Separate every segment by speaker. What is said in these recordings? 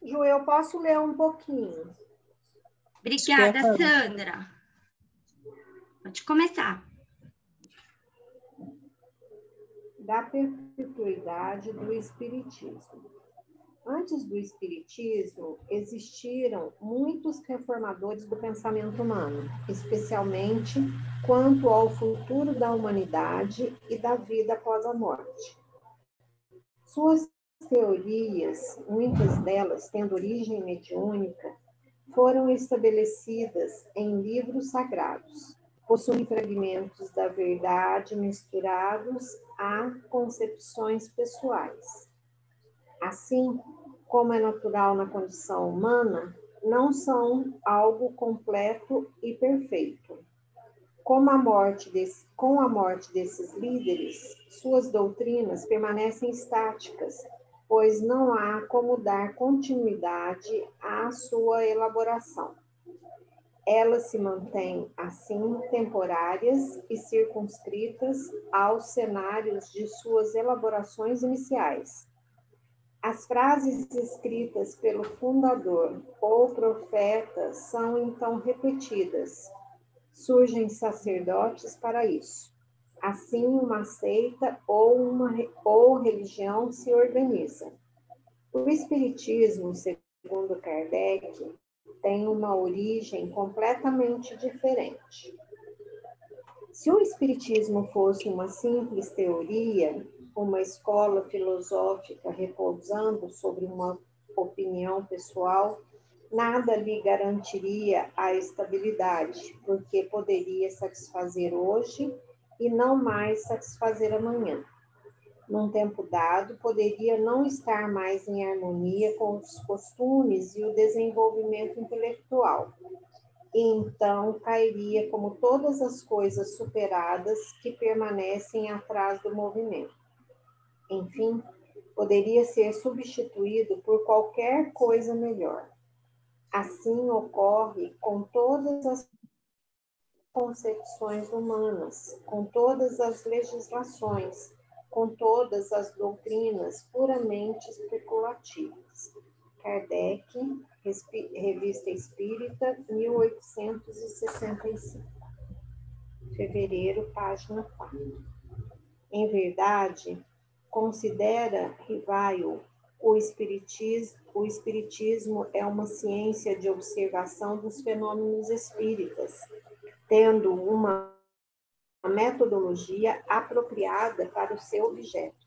Speaker 1: Ju, eu posso ler um pouquinho.
Speaker 2: Obrigada, Sandra. Pode começar.
Speaker 1: Da perpetuidade do Espiritismo. Antes do Espiritismo, existiram muitos reformadores do pensamento humano, especialmente quanto ao futuro da humanidade e da vida após a morte. Suas teorias, muitas delas tendo origem mediúnica, foram estabelecidas em livros sagrados. Possuem fragmentos da verdade misturados a concepções pessoais. Assim, como é natural na condição humana, não são algo completo e perfeito. Com a morte desses líderes, suas doutrinas permanecem estáticas, pois não há como dar continuidade à sua elaboração. Elas se mantêm, assim, temporárias e circunscritas aos cenários de suas elaborações iniciais. As frases escritas pelo fundador ou profeta são então repetidas. Surgem sacerdotes para isso. Assim, uma seita ou religião se organiza. O Espiritismo, segundo Kardec, tem uma origem completamente diferente. Se o Espiritismo fosse uma simples teoria, uma escola filosófica repousando sobre uma opinião pessoal, nada lhe garantiria a estabilidade, porque poderia satisfazer hoje e não mais satisfazer amanhã. Num tempo dado, poderia não estar mais em harmonia com os costumes e o desenvolvimento intelectual. E então cairia como todas as coisas superadas que permanecem atrás do movimento. Enfim, poderia ser substituído por qualquer coisa melhor. Assim ocorre com todas as concepções humanas, com todas as legislações, com todas as doutrinas puramente especulativas. Kardec, Revista Espírita, 1865. Fevereiro, página 4. Em verdade, considera Rivaio, o espiritismo é uma ciência de observação dos fenômenos espíritas, tendo uma metodologia apropriada para o seu objeto.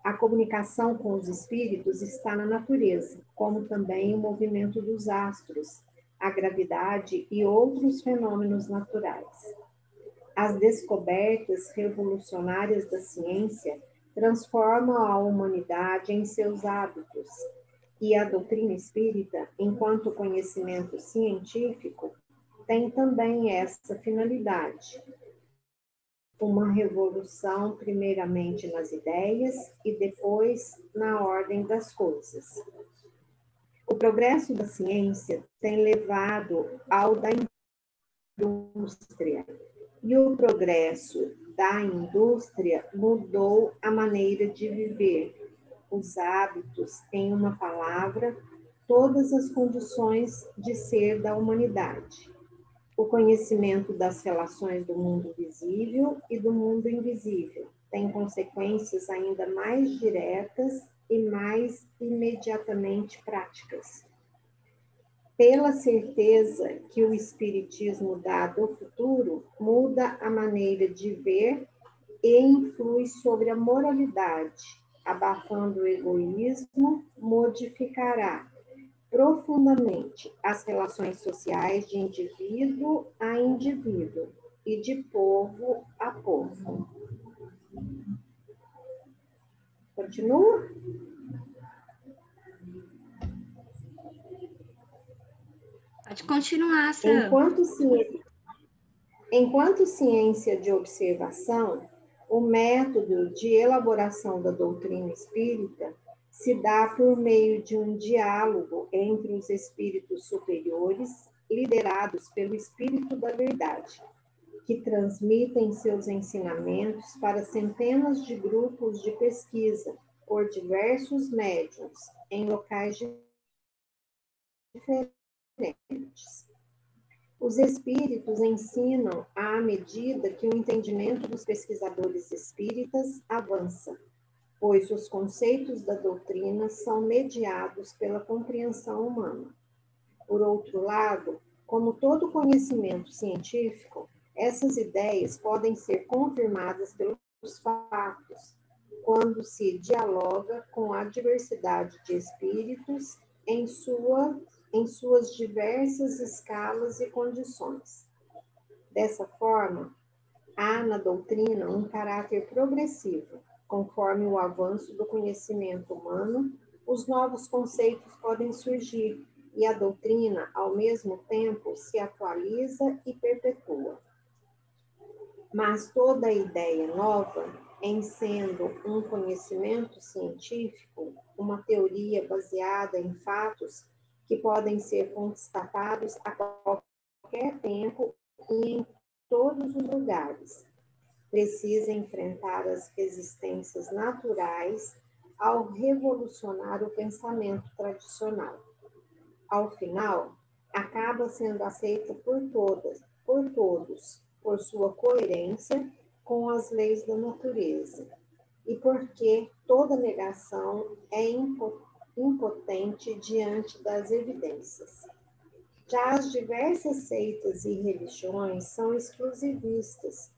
Speaker 1: A comunicação com os espíritos está na natureza, como também o movimento dos astros, a gravidade e outros fenômenos naturais. As descobertas revolucionárias da ciência transformam a humanidade em seus hábitos, e a doutrina espírita, enquanto conhecimento científico, tem também essa finalidade. Uma revolução, primeiramente nas ideias e depois na ordem das coisas. O progresso da ciência tem levado ao da indústria, e o progresso da indústria mudou a maneira de viver, os hábitos, em uma palavra, todas as condições de ser da humanidade. O conhecimento das relações do mundo visível e do mundo invisível tem consequências ainda mais diretas e mais imediatamente práticas. Pela certeza que o Espiritismo dá do futuro, muda a maneira de ver e influi sobre a moralidade, abafando o egoísmo, modificará profundamente as relações sociais de indivíduo a indivíduo e de povo a povo. Continua?
Speaker 2: Pode continuar, Sam.
Speaker 1: Enquanto ciência de observação, o método de elaboração da doutrina espírita se dá por meio de um diálogo entre os espíritos superiores, liderados pelo Espírito da Verdade, que transmitem seus ensinamentos para centenas de grupos de pesquisa, por diversos médiuns em locais diferentes. Os espíritos ensinam à medida que o entendimento dos pesquisadores espíritas avança, pois os conceitos da doutrina são mediados pela compreensão humana. Por outro lado, como todo conhecimento científico, essas ideias podem ser confirmadas pelos fatos, quando se dialoga com a diversidade de espíritos em suas diversas escalas e condições. Dessa forma, há na doutrina um caráter progressivo. Conforme o avanço do conhecimento humano, os novos conceitos podem surgir e a doutrina, ao mesmo tempo, se atualiza e perpetua. Mas toda ideia nova, em sendo um conhecimento científico, uma teoria baseada em fatos que podem ser constatados a qualquer tempo e em todos os lugares, precisa enfrentar as resistências naturais ao revolucionar o pensamento tradicional. Ao final, acaba sendo aceita por todos, por sua coerência com as leis da natureza, e porque toda negação é impotente diante das evidências. Já as diversas seitas e religiões são exclusivistas,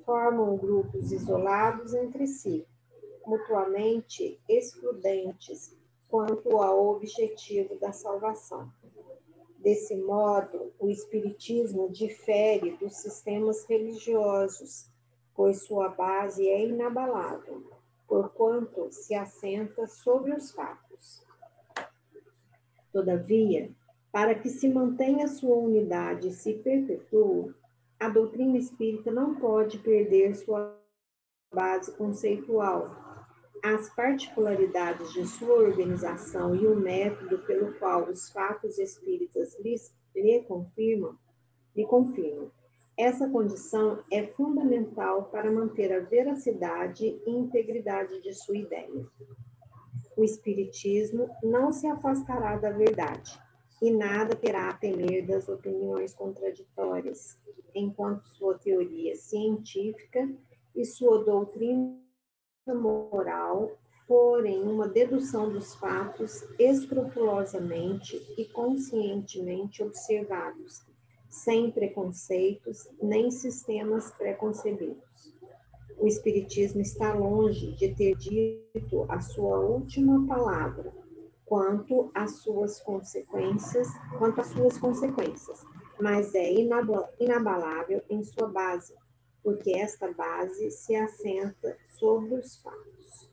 Speaker 1: formam grupos isolados entre si, mutuamente excludentes quanto ao objetivo da salvação. Desse modo, o Espiritismo difere dos sistemas religiosos, pois sua base é inabalável, porquanto se assenta sobre os fatos. Todavia, para que se mantenha sua unidade e se perpetue, a doutrina espírita não pode perder sua base conceitual. As particularidades de sua organização e o método pelo qual os fatos espíritas lhe confirmam. Essa condição é fundamental para manter a veracidade e integridade de sua ideia. O Espiritismo não se afastará da verdade e nada terá a temer das opiniões contraditórias, enquanto sua teoria científica e sua doutrina moral forem uma dedução dos fatos escrupulosamente e conscientemente observados, sem preconceitos nem sistemas preconcebidos. O Espiritismo está longe de ter dito a sua última palavra quanto às suas consequências, mas é inabalável em sua base, porque esta base se assenta sobre os fatos.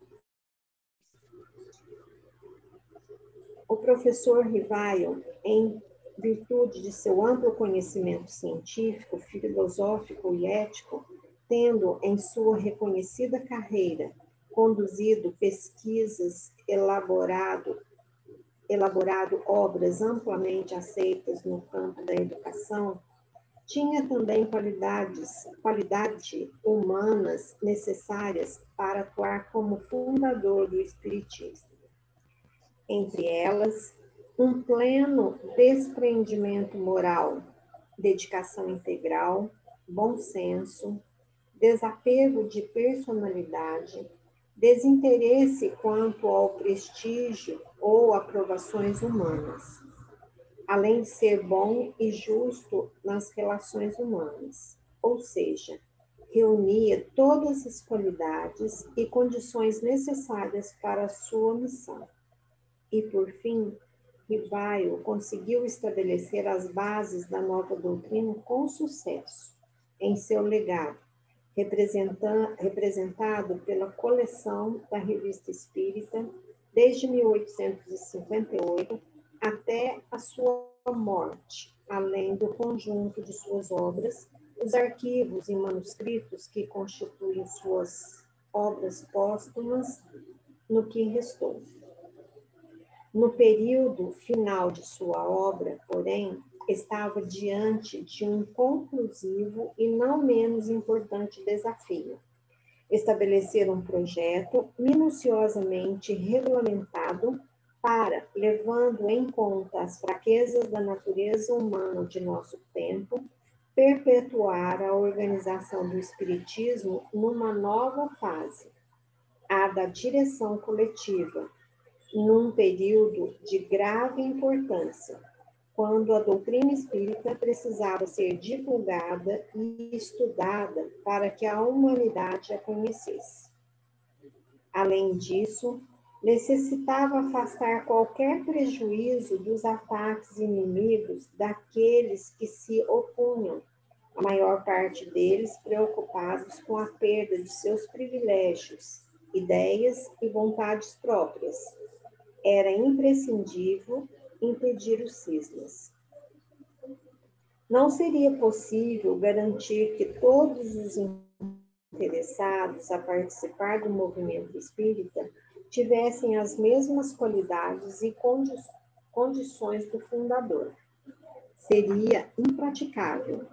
Speaker 1: O professor Rivaio, em virtude de seu amplo conhecimento científico, filosófico e ético, tendo em sua reconhecida carreira conduzido pesquisas, elaborado obras amplamente aceitas no campo da educação, tinha também qualidades humanas necessárias para atuar como fundador do Espiritismo. Entre elas, um pleno desprendimento moral, dedicação integral, bom senso, desapego de personalidade, desinteresse quanto ao prestígio ou aprovações humanas, além de ser bom e justo nas relações humanas, ou seja, reunia todas as qualidades e condições necessárias para a sua missão. E, por fim, Rivaio conseguiu estabelecer as bases da nova doutrina com sucesso em seu legado, representado pela coleção da Revista Espírita desde 1858 até a sua morte, além do conjunto de suas obras, os arquivos e manuscritos que constituem suas obras póstumas no que restou. No período final de sua obra, porém, estava diante de um conclusivo e não menos importante desafio. estabelecer um projeto minuciosamente regulamentado para, levando em conta as fraquezas da natureza humana de nosso tempo, perpetuar a organização do espiritismo numa nova fase, a da direção coletiva, num período de grave importância, quando a doutrina espírita precisava ser divulgada e estudada para que a humanidade a conhecesse. Além disso, necessitava afastar qualquer prejuízo dos ataques inimigos daqueles que se opunham, a maior parte deles preocupados com a perda de seus privilégios, ideias e vontades próprias. Era imprescindível impedir os cismas. Não seria possível garantir que todos os interessados a participar do movimento espírita tivessem as mesmas qualidades e condições do fundador. Seria impraticável.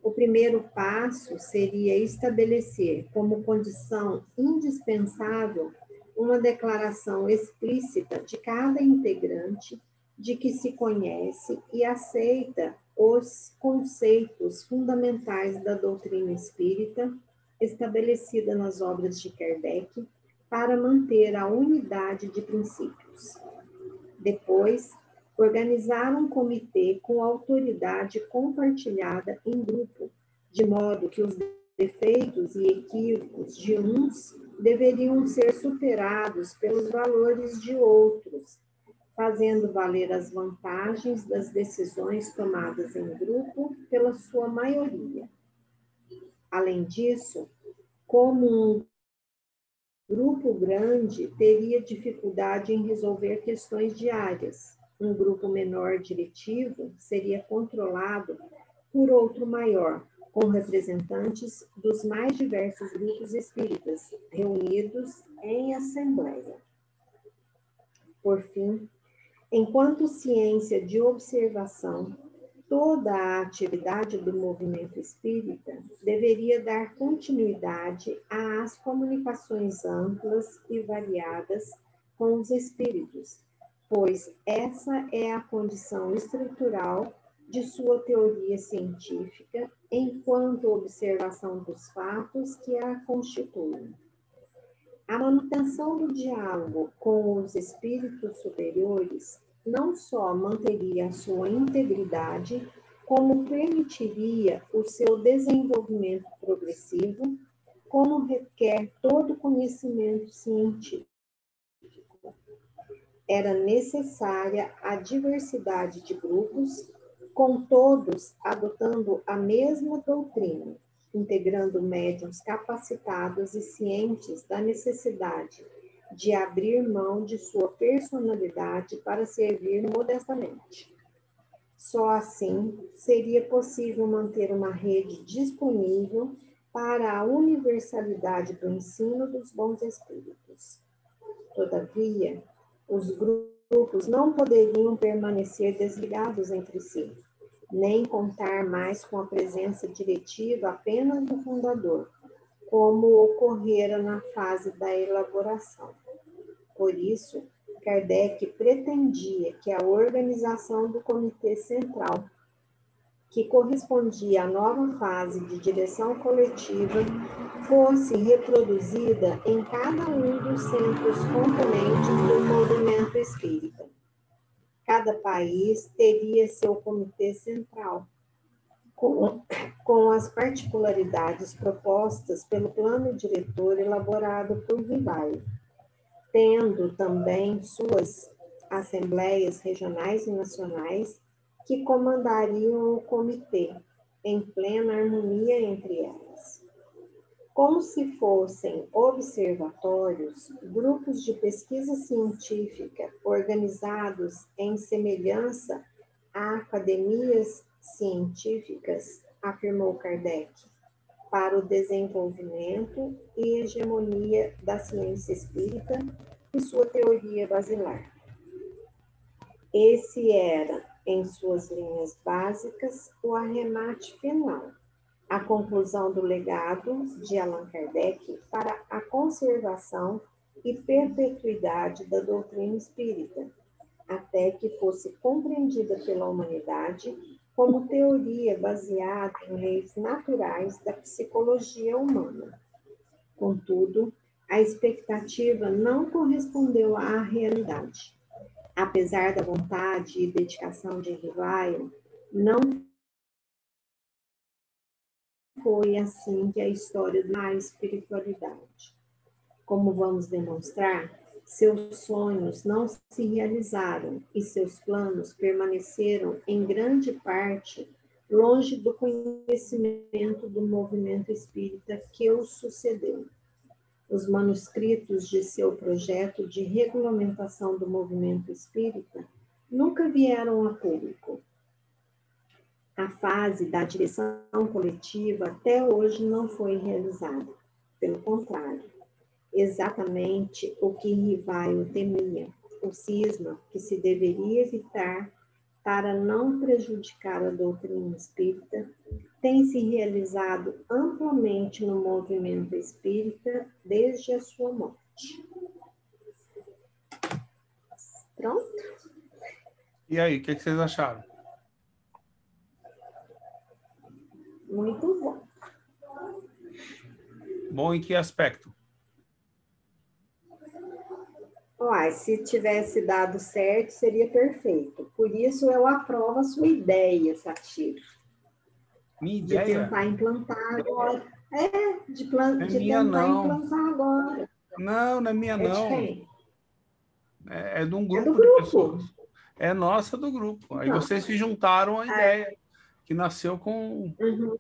Speaker 1: O primeiro passo seria estabelecer como condição indispensável uma declaração explícita de cada integrante de que se conhece e aceita os conceitos fundamentais da doutrina espírita estabelecida nas obras de Kardec para manter a unidade de princípios. Depois, organizar um comitê com autoridade compartilhada em grupo, de modo que os defeitos e equívocos de uns deveriam ser superados pelos valores de outros, fazendo valer as vantagens das decisões tomadas em grupo pela sua maioria. Além disso, como um grupo grande teria dificuldade em resolver questões diárias, um grupo menor diretivo seria controlado por outro maior, com representantes dos mais diversos grupos espíritas reunidos em assembleia. Por fim, enquanto ciência de observação, toda a atividade do movimento espírita deveria dar continuidade às comunicações amplas e variadas com os espíritos, pois essa é a condição estrutural de sua teoria científica, enquanto observação dos fatos que a constituem. A manutenção do diálogo com os espíritos superiores não só manteria a sua integridade, como permitiria o seu desenvolvimento progressivo, como requer todo conhecimento científico. Era necessária a diversidade de grupos, com todos adotando a mesma doutrina, integrando médiuns capacitados e cientes da necessidade de abrir mão de sua personalidade para servir modestamente. Só assim seria possível manter uma rede disponível para a universalidade do ensino dos bons espíritos. Todavia, os grupos não poderiam permanecer desligados entre si, nem contar mais com a presença diretiva apenas do fundador, como ocorrera na fase da elaboração. Por isso, Kardec pretendia que a organização do Comitê Central, que correspondia à nova fase de direção coletiva, fosse reproduzida em cada um dos centros componentes do movimento espírita. Cada país teria seu comitê central, com as particularidades propostas pelo plano diretor elaborado por Vivaldi, tendo também suas assembleias regionais e nacionais que comandariam o comitê, em plena harmonia entre elas. Como se fossem observatórios, grupos de pesquisa científica organizados em semelhança a academias científicas, afirmou Kardec, para o desenvolvimento e hegemonia da ciência espírita e sua teoria basilar. Esse era, em suas linhas básicas, o arremate final, a conclusão do legado de Allan Kardec para a conservação e perpetuidade da doutrina espírita, até que fosse compreendida pela humanidade como teoria baseada em leis naturais da psicologia humana. Contudo, a expectativa não correspondeu à realidade. Apesar da vontade e dedicação de Rivaio, não foi assim que a história da espiritualidade. Como vamos demonstrar, seus sonhos não se realizaram e seus planos permaneceram, em grande parte, longe do conhecimento do movimento espírita que o sucedeu. Os manuscritos de seu projeto de regulamentação do movimento espírita nunca vieram a público. A fase da direção coletiva até hoje não foi realizada. Pelo contrário, exatamente o que Rivaio temia, o cisma que se deveria evitar para não prejudicar a doutrina espírita, tem se realizado amplamente no movimento espírita desde a sua morte. Pronto?
Speaker 3: E aí, o que vocês acharam?
Speaker 1: Muito bom.
Speaker 3: Bom em que aspecto?
Speaker 1: Uai, se tivesse dado certo, seria perfeito. Por isso, eu aprovo a sua ideia, Satiro.
Speaker 3: Minha
Speaker 1: De
Speaker 3: ideia?
Speaker 1: tentar implantar agora. De
Speaker 3: minha,
Speaker 1: tentar
Speaker 3: não.
Speaker 1: implantar agora.
Speaker 3: Não é minha, não.
Speaker 1: De quem?
Speaker 3: É de um
Speaker 1: É
Speaker 3: grupo
Speaker 1: do
Speaker 3: de
Speaker 1: grupo.
Speaker 3: pessoas. É nossa do grupo. Aí
Speaker 1: Então,
Speaker 3: vocês se juntaram à ideia, que nasceu com...
Speaker 1: Uhum.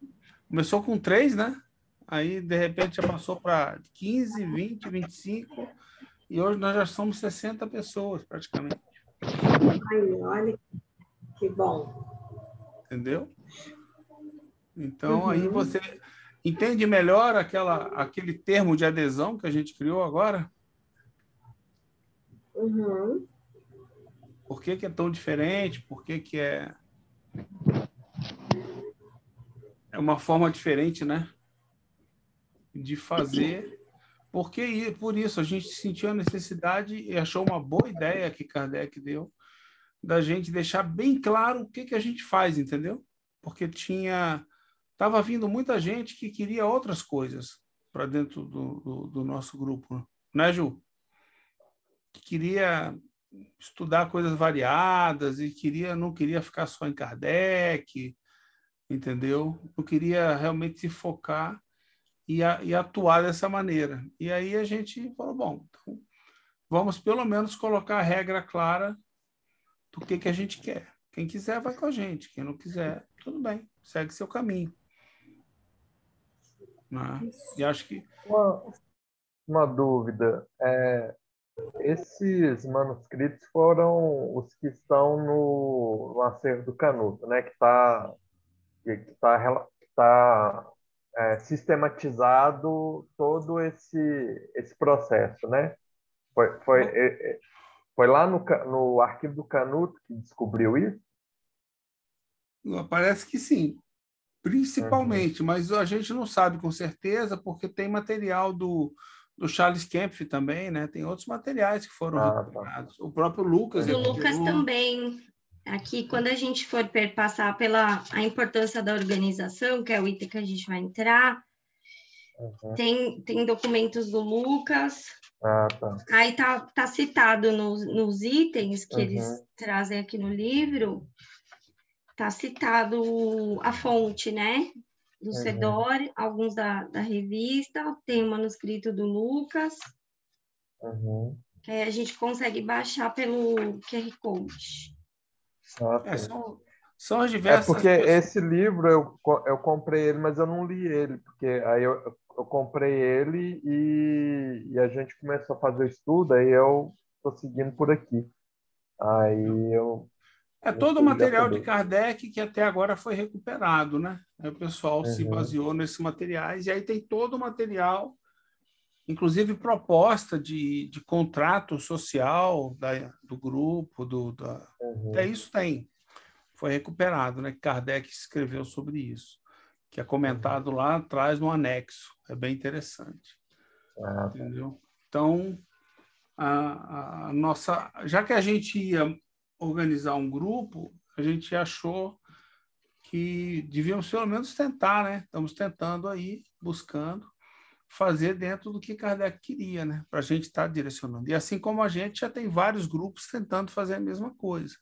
Speaker 3: Começou com 3, né? Aí, de repente, já passou para 15, 20, 25, e hoje nós já somos 60 pessoas, praticamente.
Speaker 1: Aí, olha que bom.
Speaker 3: Entendeu? Então, aí você entende melhor aquele termo de adesão que a gente criou agora?
Speaker 1: Uhum.
Speaker 3: Por que é tão diferente? Por que é uma forma diferente, né? De fazer. Porque, por isso, a gente sentiu a necessidade e achou uma boa ideia que Kardec deu, da gente deixar bem claro o que a gente faz, entendeu? Porque estava vindo muita gente que queria outras coisas para dentro do nosso grupo, né, Ju? Que queria estudar coisas variadas e não queria ficar só em Kardec, entendeu? Não queria realmente se focar e atuar dessa maneira. E aí a gente falou, bom, então vamos pelo menos colocar a regra clara do que a gente quer. Quem quiser vai com a gente, quem não quiser, tudo bem, segue seu caminho. Né? E acho que...
Speaker 4: Uma dúvida. Esses manuscritos foram os que estão no acervo do Canuto, né? Que está sistematizado todo esse processo, né? Foi lá no arquivo do Canuto que descobriu isso?
Speaker 3: Parece que sim, principalmente, mas a gente não sabe com certeza, porque tem material do Charles Kempf também, né? Tem outros materiais que foram recuperados. O próprio Lucas.
Speaker 2: O Lucas também. Aqui, quando a gente for perpassar pela a importância da organização, que é o item que a gente vai entrar, tem documentos do Lucas. Aí tá citado nos itens que eles trazem aqui no livro, tá citado a fonte, né? Do CEDOR, alguns da revista, tem o manuscrito do Lucas, que aí a gente consegue baixar pelo QR Code.
Speaker 3: São as diversas...
Speaker 4: porque esse livro eu comprei ele, mas eu não li ele, porque aí eu comprei ele e a gente começou a fazer o estudo, aí eu estou seguindo por aqui. Aí eu...
Speaker 3: todo o material de Kardec que até agora foi recuperado, né? Aí o pessoal se baseou nesses materiais, e aí tem todo o material, inclusive proposta de contrato social do grupo, até isso foi recuperado, né? Kardec escreveu sobre isso. que é comentado lá, traz no anexo. É bem interessante. Entendeu? Então, a nossa... Já que a gente ia organizar um grupo, a gente achou que devíamos pelo menos tentar, né? Estamos tentando aí, buscando fazer dentro do que Kardec queria, né? Para a gente estar direcionando. E assim como a gente já tem vários grupos tentando fazer a mesma coisa.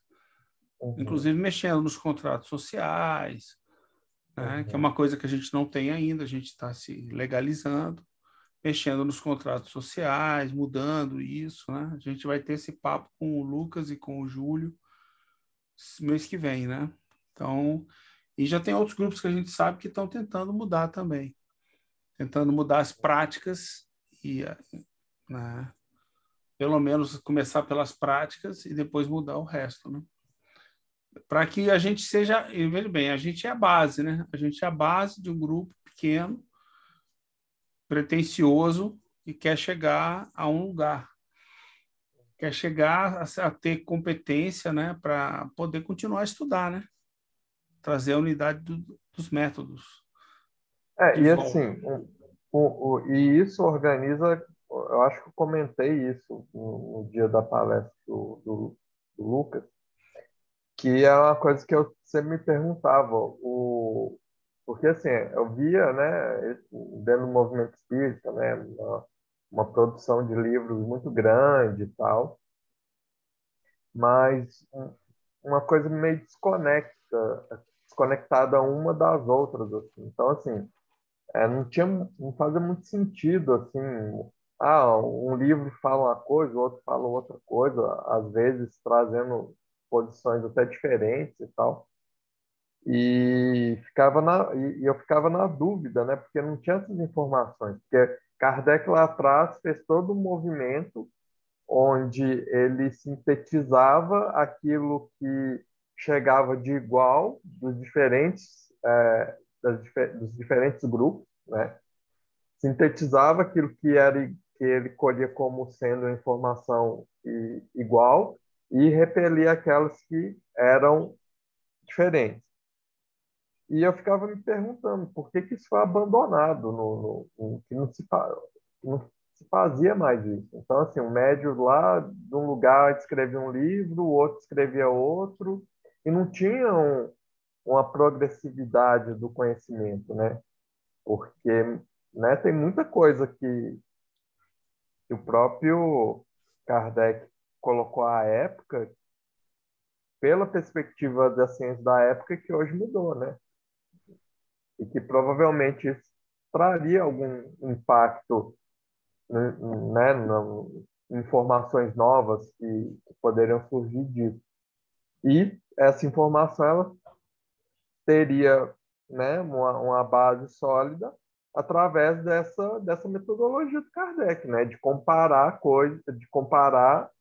Speaker 3: Inclusive mexendo nos contratos sociais, né? Que é uma coisa que a gente não tem ainda, a gente está se legalizando, mexendo nos contratos sociais, mudando isso, né? A gente vai ter esse papo com o Lucas e com o Júlio mês que vem, né? Então, e já tem outros grupos que a gente sabe que estão tentando mudar também, tentando mudar as práticas e, né, pelo menos começar pelas práticas e depois mudar o resto, né? Para que a gente seja, veja bem, a gente é a base, né? A gente é a base de um grupo pequeno, pretensioso e quer chegar a um lugar, quer chegar a ter competência, né, para poder continuar a estudar, né? Trazer a unidade dos métodos.
Speaker 4: E assim, e isso organiza, eu acho que eu comentei isso no dia da palestra do Lucas, que é uma coisa que eu sempre me perguntava, porque assim, eu via, né, dentro do movimento espírita, né, uma produção de livros muito grande e tal, mas uma coisa meio desconectada uma das outras, assim. Então, assim, não fazia muito sentido, assim, um livro fala uma coisa, o outro fala outra coisa, às vezes trazendo posições até diferentes e tal. E eu ficava na dúvida, né, porque não tinha essas informações, porque Kardec lá atrás fez todo um movimento onde ele sintetizava aquilo que chegava de igual dos diferentes grupos, né? Sintetizava aquilo que ele colhia como sendo informação igual e repelia aquelas que eram diferentes. E eu ficava me perguntando por que isso foi abandonado, que não se fazia mais isso. Então, assim, um médium lá de um lugar escrevia um livro, o outro escrevia outro, e não tinha uma progressividade do conhecimento, né? Porque, né, tem muita coisa que o próprio Kardec colocou à época, pela perspectiva da ciência da época, que hoje mudou, né? E que provavelmente isso traria algum impacto, né, informações novas que poderiam surgir disso. E essa informação ela teria, né, uma base sólida através dessa metodologia do Kardec, né, de comparar coisas, de comparar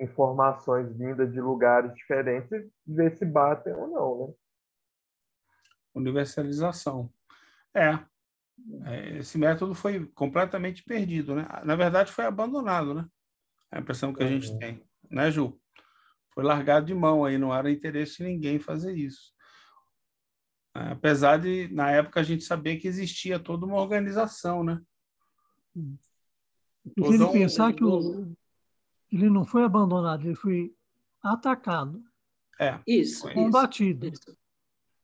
Speaker 4: informações vindas de lugares diferentes e ver se batem ou não, né?
Speaker 3: Universalização. Esse método foi completamente perdido, né? Na verdade, foi abandonado, né? A impressão que a gente tem, né, Ju? Foi largado de mão aí, não era interesse de ninguém fazer isso. Apesar de, na época, a gente saber que existia toda uma organização, né?
Speaker 5: Porque ele pensar que ele não foi abandonado, ele foi atacado.
Speaker 6: Isso.
Speaker 5: Combatido.
Speaker 6: Isso.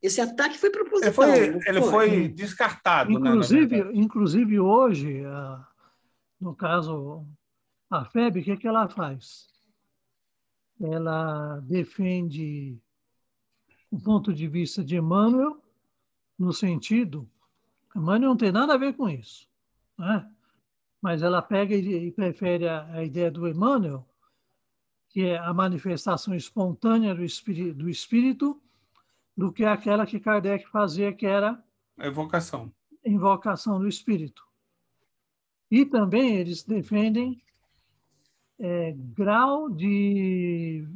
Speaker 6: Esse ataque foi proposital.
Speaker 3: Ele foi descartado,
Speaker 5: Inclusive hoje, no caso, a FEB, o que ela faz? Ela defende o ponto de vista de Emmanuel, no sentido... Emmanuel não tem nada a ver com isso, né? Mas ela pega e prefere a ideia do Emmanuel, que é a manifestação espontânea do espírito, do que aquela que Kardec fazia, que era
Speaker 3: a
Speaker 5: invocação do espírito. E também eles defendem grau de...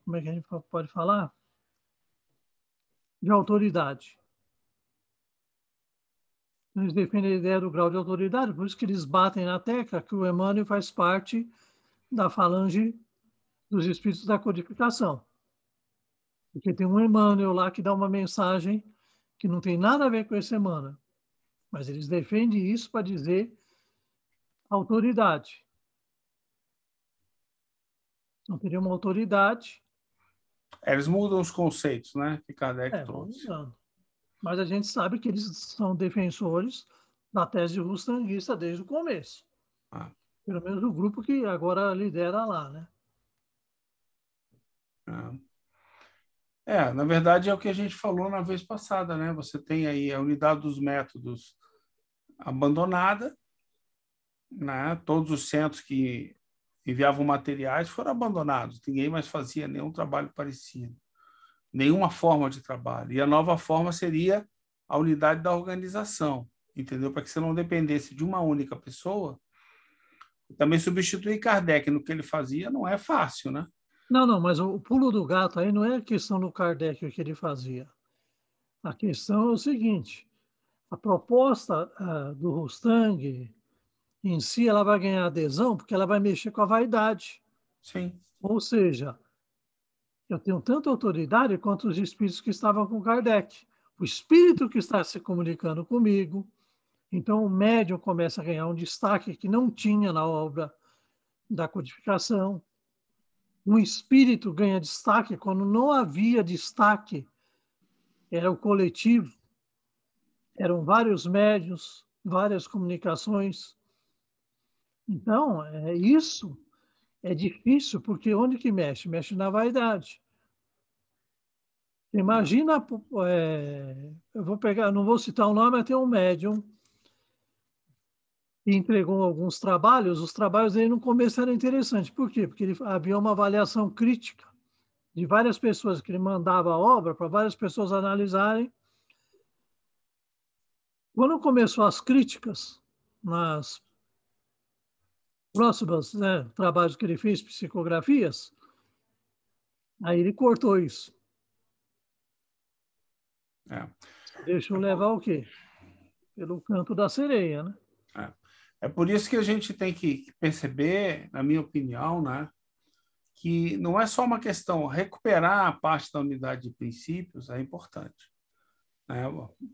Speaker 5: Como é que a gente pode falar? De autoridade. Eles defendem a ideia do grau de autoridade, por isso que eles batem na tecla que o Emmanuel faz parte da falange dos espíritos da codificação. Porque tem um Emmanuel lá que dá uma mensagem que não tem nada a ver com esse Emmanuel. Mas eles defendem isso para dizer autoridade. Não teria uma autoridade.
Speaker 3: Eles mudam os conceitos, né? Que Kardec trouxe.
Speaker 5: Mas a gente sabe que eles são defensores da tese rustanguista desde o começo. Pelo menos o grupo que agora lidera lá, né?
Speaker 3: Na verdade é o que a gente falou na vez passada, né? Você tem aí a unidade dos métodos abandonada, né? Todos os centros que enviavam materiais foram abandonados, ninguém mais fazia nenhum trabalho parecido, nenhuma forma de trabalho. E a nova forma seria a unidade da organização, entendeu? Para que você não dependesse de uma única pessoa. Também substituir Kardec no que ele fazia não é fácil, né?
Speaker 5: Não, mas o pulo do gato aí não é a questão do Kardec, o que ele fazia. A questão é o seguinte, a proposta do Rustang em si, ela vai ganhar adesão porque ela vai mexer com a vaidade.
Speaker 3: Sim.
Speaker 5: Ou seja, eu tenho tanta autoridade quanto os espíritos que estavam com Kardec. O espírito que está se comunicando comigo. Então, o médium começa a ganhar um destaque que não tinha na obra da codificação. Um espírito ganha destaque quando não havia destaque. Era o coletivo. Eram vários médiuns, várias comunicações. Então, isso é difícil, porque onde que mexe? Mexe na vaidade. Imagina, eu vou pegar, não vou citar o nome, mas tem um médium que entregou alguns trabalhos. Os trabalhos dele no começo eram interessantes. Por quê? Porque havia uma avaliação crítica de várias pessoas, que ele mandava a obra para várias pessoas analisarem. Quando começou as críticas nas próximos trabalhos que ele fez, psicografias, aí ele cortou isso. Deixou levar o quê? Pelo canto da sereia, né?
Speaker 3: É por isso que a gente tem que perceber, na minha opinião, né, que não é só uma questão, recuperar a parte da unidade de princípios é importante, né,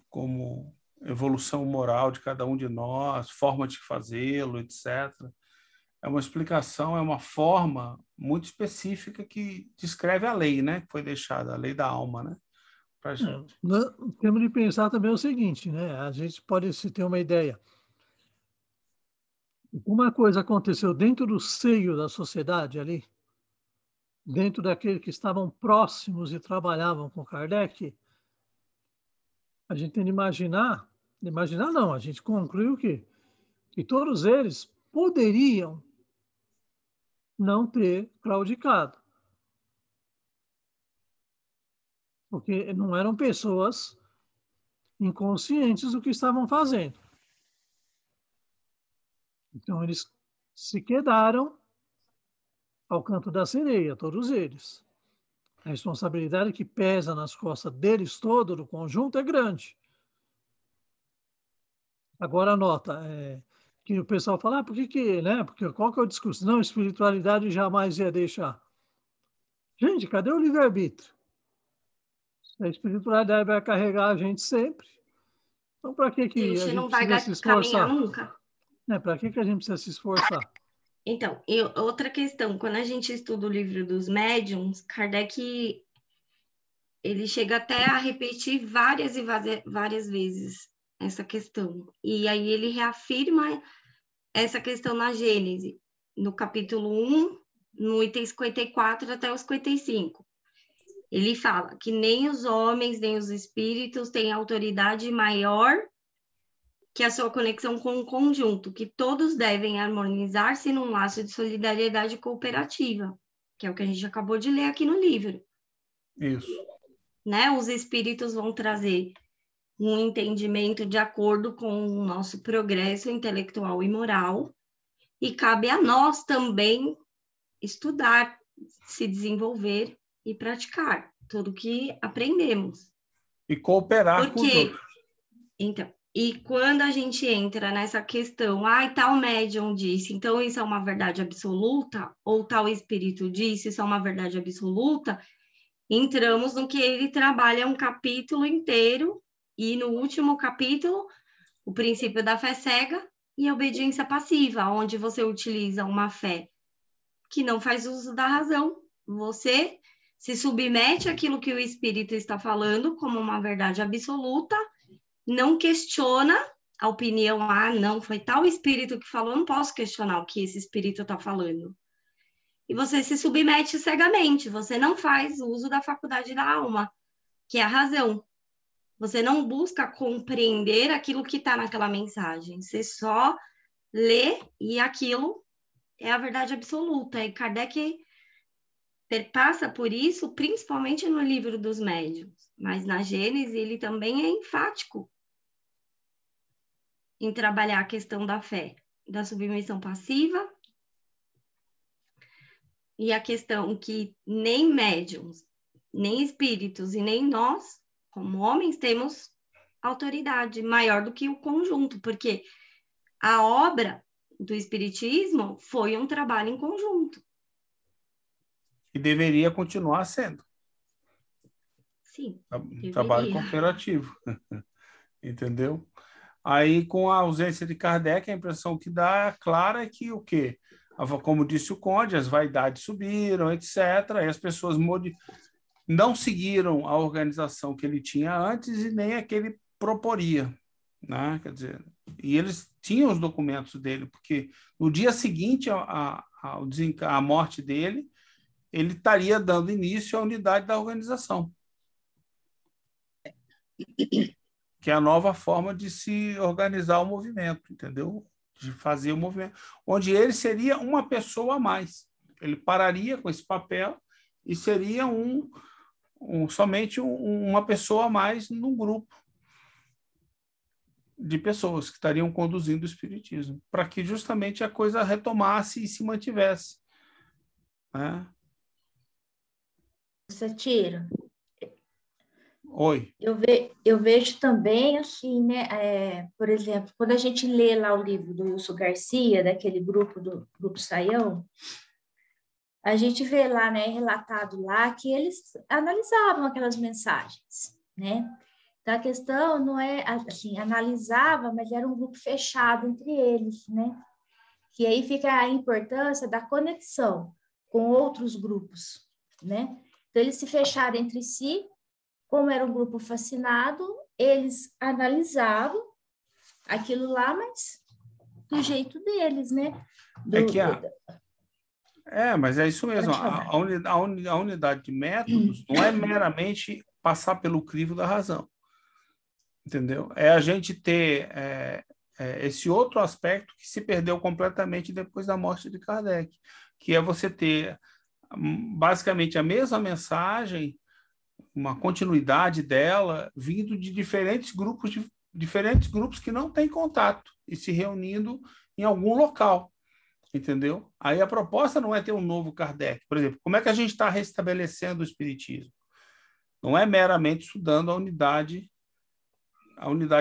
Speaker 3: como evolução moral de cada um de nós, forma de fazê-lo, etc. É uma explicação, é uma forma muito específica que descreve a lei, né, que foi deixada, a lei da alma, né, pra gente.
Speaker 5: Temos de pensar também o seguinte, né, a gente pode se ter uma ideia. Uma coisa aconteceu dentro do seio da sociedade ali, dentro daqueles que estavam próximos e trabalhavam com Kardec, a gente tem de imaginar não, a gente concluiu que todos eles poderiam não ter claudicado. Porque não eram pessoas inconscientes do que estavam fazendo. Então, eles se quedaram ao canto da sereia, todos eles. A responsabilidade que pesa nas costas deles todo, do conjunto, é grande. Agora, nota, que o pessoal fala, por que, né? Porque qual que é o discurso? Não, espiritualidade jamais ia deixar. Gente, cadê o livre-arbítrio? A espiritualidade vai carregar a gente sempre. Então, para que a gente
Speaker 2: não vai
Speaker 5: precisa se esforçar?
Speaker 2: Caminhar nunca.
Speaker 5: Para que a gente precisa se esforçar?
Speaker 2: Então, outra questão, quando a gente estuda o livro dos médiuns, Kardec, ele chega até a repetir várias e várias vezes essa questão. E aí ele reafirma essa questão na Gênese, no capítulo 1, no item 54 até o 55. Ele fala que nem os homens, nem os espíritos têm autoridade maior que a sua conexão com o conjunto, que todos devem harmonizar-se num laço de solidariedade cooperativa, que é o que a gente acabou de ler aqui no livro.
Speaker 3: Isso.
Speaker 2: Né? Os espíritos vão trazer um entendimento de acordo com o nosso progresso intelectual e moral, e cabe a nós também estudar, se desenvolver e praticar tudo que aprendemos.
Speaker 3: E cooperar com os outros.
Speaker 2: Então, e quando a gente entra nessa questão, tal médium disse, então isso é uma verdade absoluta, ou tal espírito disse, isso é uma verdade absoluta, entramos no que ele trabalha um capítulo inteiro E no último capítulo, o princípio da fé cega e a obediência passiva, onde você utiliza uma fé que não faz uso da razão. Você se submete àquilo que o Espírito está falando como uma verdade absoluta, não questiona a opinião, não, foi tal Espírito que falou, não posso questionar o que esse Espírito está falando. E você se submete cegamente, você não faz uso da faculdade da alma, que é a razão. Você não busca compreender aquilo que está naquela mensagem, você só lê e aquilo é a verdade absoluta. E Kardec passa por isso, principalmente no livro dos médiuns, mas na Gênese ele também é enfático em trabalhar a questão da fé, da submissão passiva e a questão que nem médiuns, nem espíritos e nem nós, como homens, temos autoridade maior do que o conjunto, porque a obra do Espiritismo foi um trabalho em conjunto.
Speaker 3: E deveria continuar sendo.
Speaker 2: Sim,
Speaker 3: trabalho cooperativo. Entendeu? Aí, com a ausência de Kardec, a impressão que dá clara é que o quê? Como disse o Conde, as vaidades subiram, etc. E as pessoas não seguiram a organização que ele tinha antes e nem a que ele proporia. Né? Quer dizer, e eles tinham os documentos dele, porque no dia seguinte à morte dele, ele estaria dando início à unidade da organização, que é a nova forma de se organizar o movimento, entendeu? De fazer o movimento, onde ele seria uma pessoa a mais. Ele pararia com esse papel e seria somente uma pessoa a mais num grupo de pessoas que estariam conduzindo o espiritismo, para que justamente a coisa retomasse e se mantivesse. Né?
Speaker 7: Satiro.
Speaker 3: Oi.
Speaker 7: Eu vejo também, assim, né? Por exemplo, quando a gente lê lá o livro do Wilson Garcia, daquele grupo do Grupo Saião, a gente vê lá, né, relatado lá, que eles analisavam aquelas mensagens, né? Então, a questão não é, assim, analisava, mas era um grupo fechado entre eles, né? Que aí fica a importância da conexão com outros grupos, né? Então, eles se fecharam entre si, como era um grupo fascinado, eles analisavam aquilo lá, mas do jeito deles, né?
Speaker 3: Mas é isso mesmo. A unidade de métodos não é meramente passar pelo crivo da razão. Entendeu? É a gente ter esse outro aspecto que se perdeu completamente depois da morte de Kardec, que é você ter basicamente a mesma mensagem, uma continuidade dela, vindo de diferentes grupos que não têm contato e se reunindo em algum local. Entendeu? Aí a proposta não é ter um novo Kardec. Por exemplo, como é que a gente está restabelecendo o espiritismo? Não é meramente estudando a unidade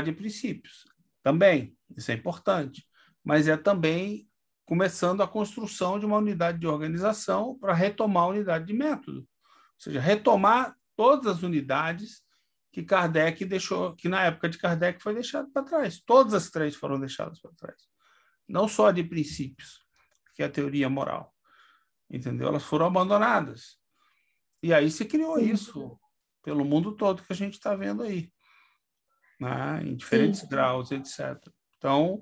Speaker 3: de princípios. Também, isso é importante. Mas é também começando a construção de uma unidade de organização para retomar a unidade de método. Ou seja, retomar todas as unidades que Kardec deixou, que na época de Kardec foi deixado para trás. Todas as três foram deixadas para trás. Não só a de princípios, que é a teoria moral. Entendeu? Elas foram abandonadas. E aí se criou isso pelo mundo todo que a gente está vendo aí. Né? Em diferentes graus, etc. Então,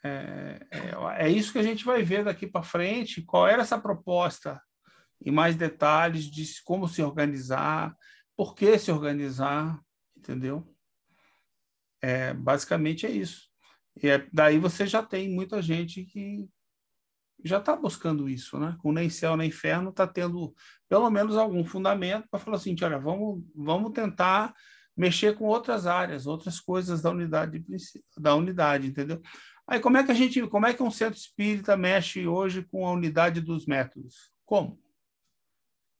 Speaker 3: é isso que a gente vai ver daqui para frente, qual era essa proposta, em mais detalhes de como se organizar, por que se organizar, entendeu? Basicamente é isso. E daí você já tem muita gente que já está buscando isso, né? Com nem céu nem inferno, está tendo pelo menos algum fundamento para falar assim, olha, vamos tentar mexer com outras áreas, outras coisas da unidade, entendeu? Aí como é que um centro espírita mexe hoje com a unidade dos métodos? Como?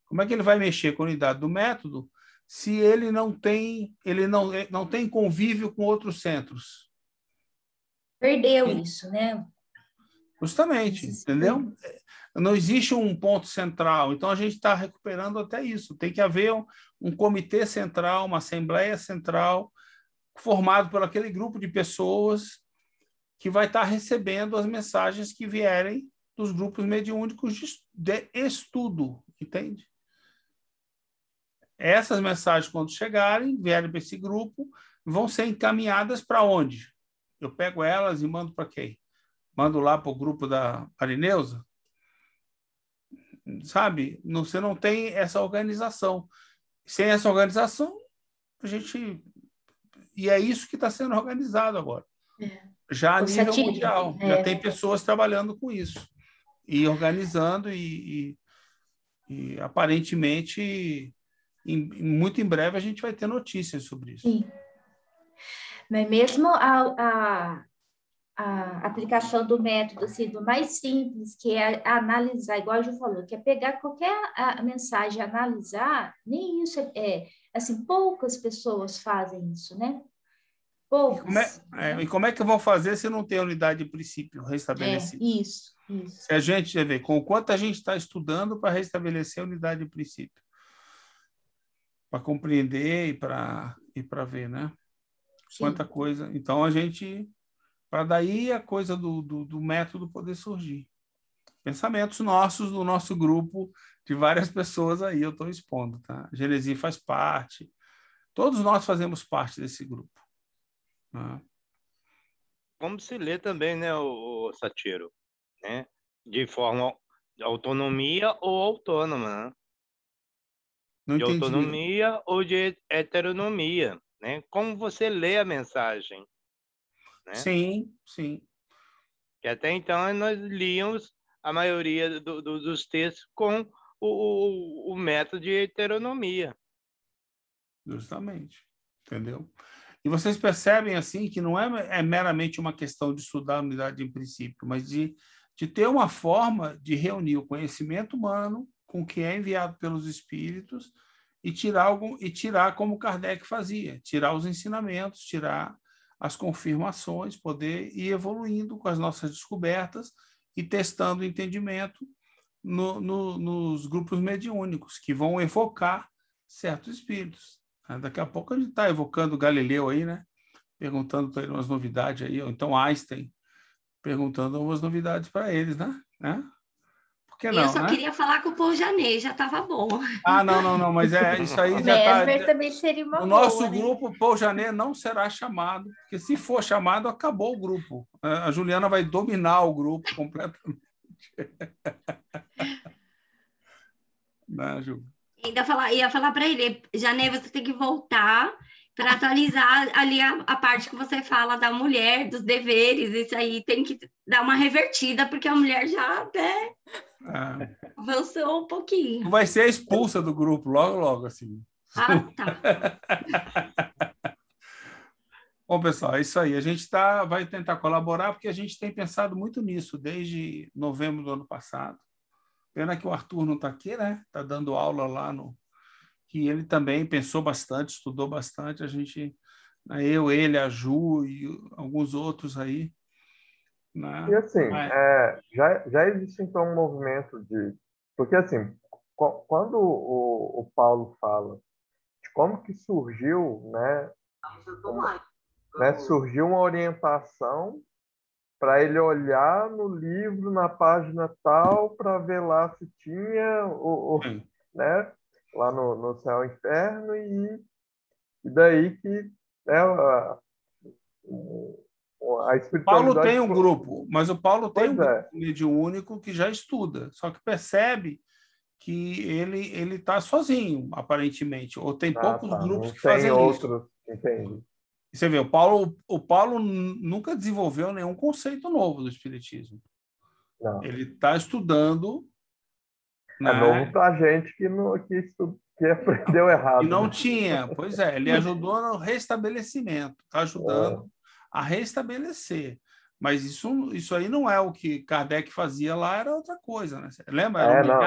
Speaker 3: Como é que ele vai mexer com a unidade do método se ele não tem convívio com outros centros?
Speaker 7: Perdeu isso, né?
Speaker 3: Justamente, entendeu? Não existe um ponto central, então a gente está recuperando até isso. Tem que haver um comitê central, uma assembleia central, formado por aquele grupo de pessoas que vai estar recebendo as mensagens que vierem dos grupos mediúnicos de estudo, entende? Essas mensagens, quando chegarem, vierem para esse grupo, vão ser encaminhadas para onde? Eu pego elas e mando para quem? Mando lá para o grupo da Marineusa? Sabe? Você não tem essa organização. Sem essa organização, a gente... E é isso que está sendo organizado agora. Já a nível mundial. Já tem pessoas trabalhando com isso. E organizando e aparentemente, muito em breve, a gente vai ter notícias sobre isso.
Speaker 7: Sim. Mas mesmo a aplicação do método assim, do mais simples, que é analisar, igual a Ju falou, que é pegar qualquer mensagem e analisar, nem isso assim, poucas pessoas fazem isso, né? Poucas.
Speaker 3: E como é que vão fazer se não tem unidade de princípio restabelecida?
Speaker 7: Isso.
Speaker 3: Se a gente vê com quanto a gente está estudando para restabelecer a unidade de princípio, para compreender e para ver, né? Sim. Quanta coisa. Então, a gente... Para daí a coisa do método poder surgir. Pensamentos nossos, do nosso grupo, de várias pessoas aí, eu estou expondo, tá? A Genesi faz parte. Todos nós fazemos parte desse grupo. Né?
Speaker 8: Como se lê também, né, o Satiero? Né? De forma de autonomia ou autônoma, né?
Speaker 3: Não
Speaker 8: de
Speaker 3: entendi.
Speaker 8: autonomia ou de heteronomia, né? Como você lê a mensagem, né?
Speaker 3: Sim.
Speaker 8: Que até então nós líamos a maioria dos textos com o método de heteronomia.
Speaker 3: Justamente, entendeu? E vocês percebem assim que não é meramente uma questão de estudar a unidade de princípio, mas de ter uma forma de reunir o conhecimento humano com o que é enviado pelos espíritos e tirar como Kardec fazia, tirar os ensinamentos, tirar as confirmações, poder ir evoluindo com as nossas descobertas e testando o entendimento nos grupos mediúnicos, que vão evocar certos espíritos. Daqui a pouco a gente está evocando Galileu aí, né? Perguntando para ele umas novidades aí, ou então Einstein perguntando umas novidades para eles, né? Por que não,
Speaker 2: eu só queria falar com o Paul Janet, já estava bom.
Speaker 3: Não, mas isso aí já está...
Speaker 7: também seria uma
Speaker 3: no nosso grupo, o Paul Janet não será chamado, porque se for chamado, acabou o grupo. A Juliana vai dominar o grupo completamente. Não, Ju?
Speaker 2: Ia falar para ele, Janet, você tem que voltar para atualizar ali a parte que você fala da mulher, dos deveres, isso aí tem que dar uma revertida, porque a mulher já até avançou um pouquinho.
Speaker 3: Vai ser expulsa do grupo, logo, assim.
Speaker 2: Tá.
Speaker 3: Bom, pessoal, é isso aí. A gente vai tentar colaborar, porque a gente tem pensado muito nisso desde novembro do ano passado. Pena que o Arthur não está aqui, né? Está dando aula lá que ele também pensou bastante, estudou bastante. A gente, ele, a Ju e alguns outros aí. Né?
Speaker 4: E assim, já existe então um movimento de... Porque assim, quando o Paulo fala de como que surgiu, surgiu uma orientação para ele olhar no livro, na página tal, para ver lá se tinha lá no Céu e Inferno, e daí que a espiritualidade...
Speaker 3: Paulo tem um grupo, mas o Paulo tem um grupo mediúnico que já estuda, só que percebe que ele está sozinho, aparentemente, ou tem poucos grupos que fazem isso.
Speaker 4: Entende?
Speaker 3: Você vê, o Paulo nunca desenvolveu nenhum conceito novo do espiritismo.
Speaker 4: Não.
Speaker 3: Ele está estudando...
Speaker 4: É novo para a gente que aprendeu errado.
Speaker 3: E não tinha. Pois é, ele ajudou no restabelecimento. Está ajudando a restabelecer. Mas isso aí não é o que Kardec fazia lá, era outra coisa. Né? Você lembra? Eram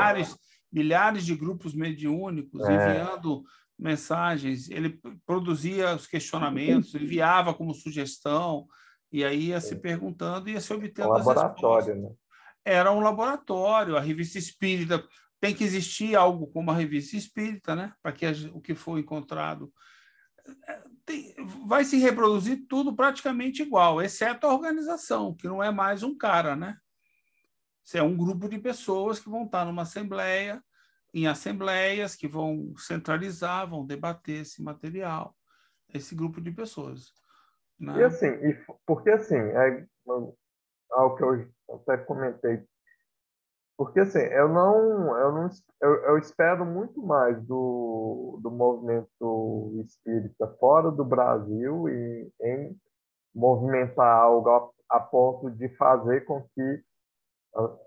Speaker 3: milhares de grupos mediúnicos enviando mensagens. Ele produzia os questionamentos, enviava como sugestão, e aí ia se perguntando e ia se obtendo as respostas.
Speaker 4: Né?
Speaker 3: Era um laboratório. A revista espírita... Tem que existir algo como a revista espírita, né? Para que o que for encontrado vai se reproduzir tudo praticamente igual, exceto a organização, que não é mais um cara, né? Isso é um grupo de pessoas que vão estar numa assembleia, em assembleias que vão centralizar, vão debater esse material, esse grupo de pessoas. Né?
Speaker 4: E assim, porque assim, algo que eu até comentei, porque assim, eu espero muito mais do movimento espírita fora do Brasil e em movimentar algo a ponto de fazer com que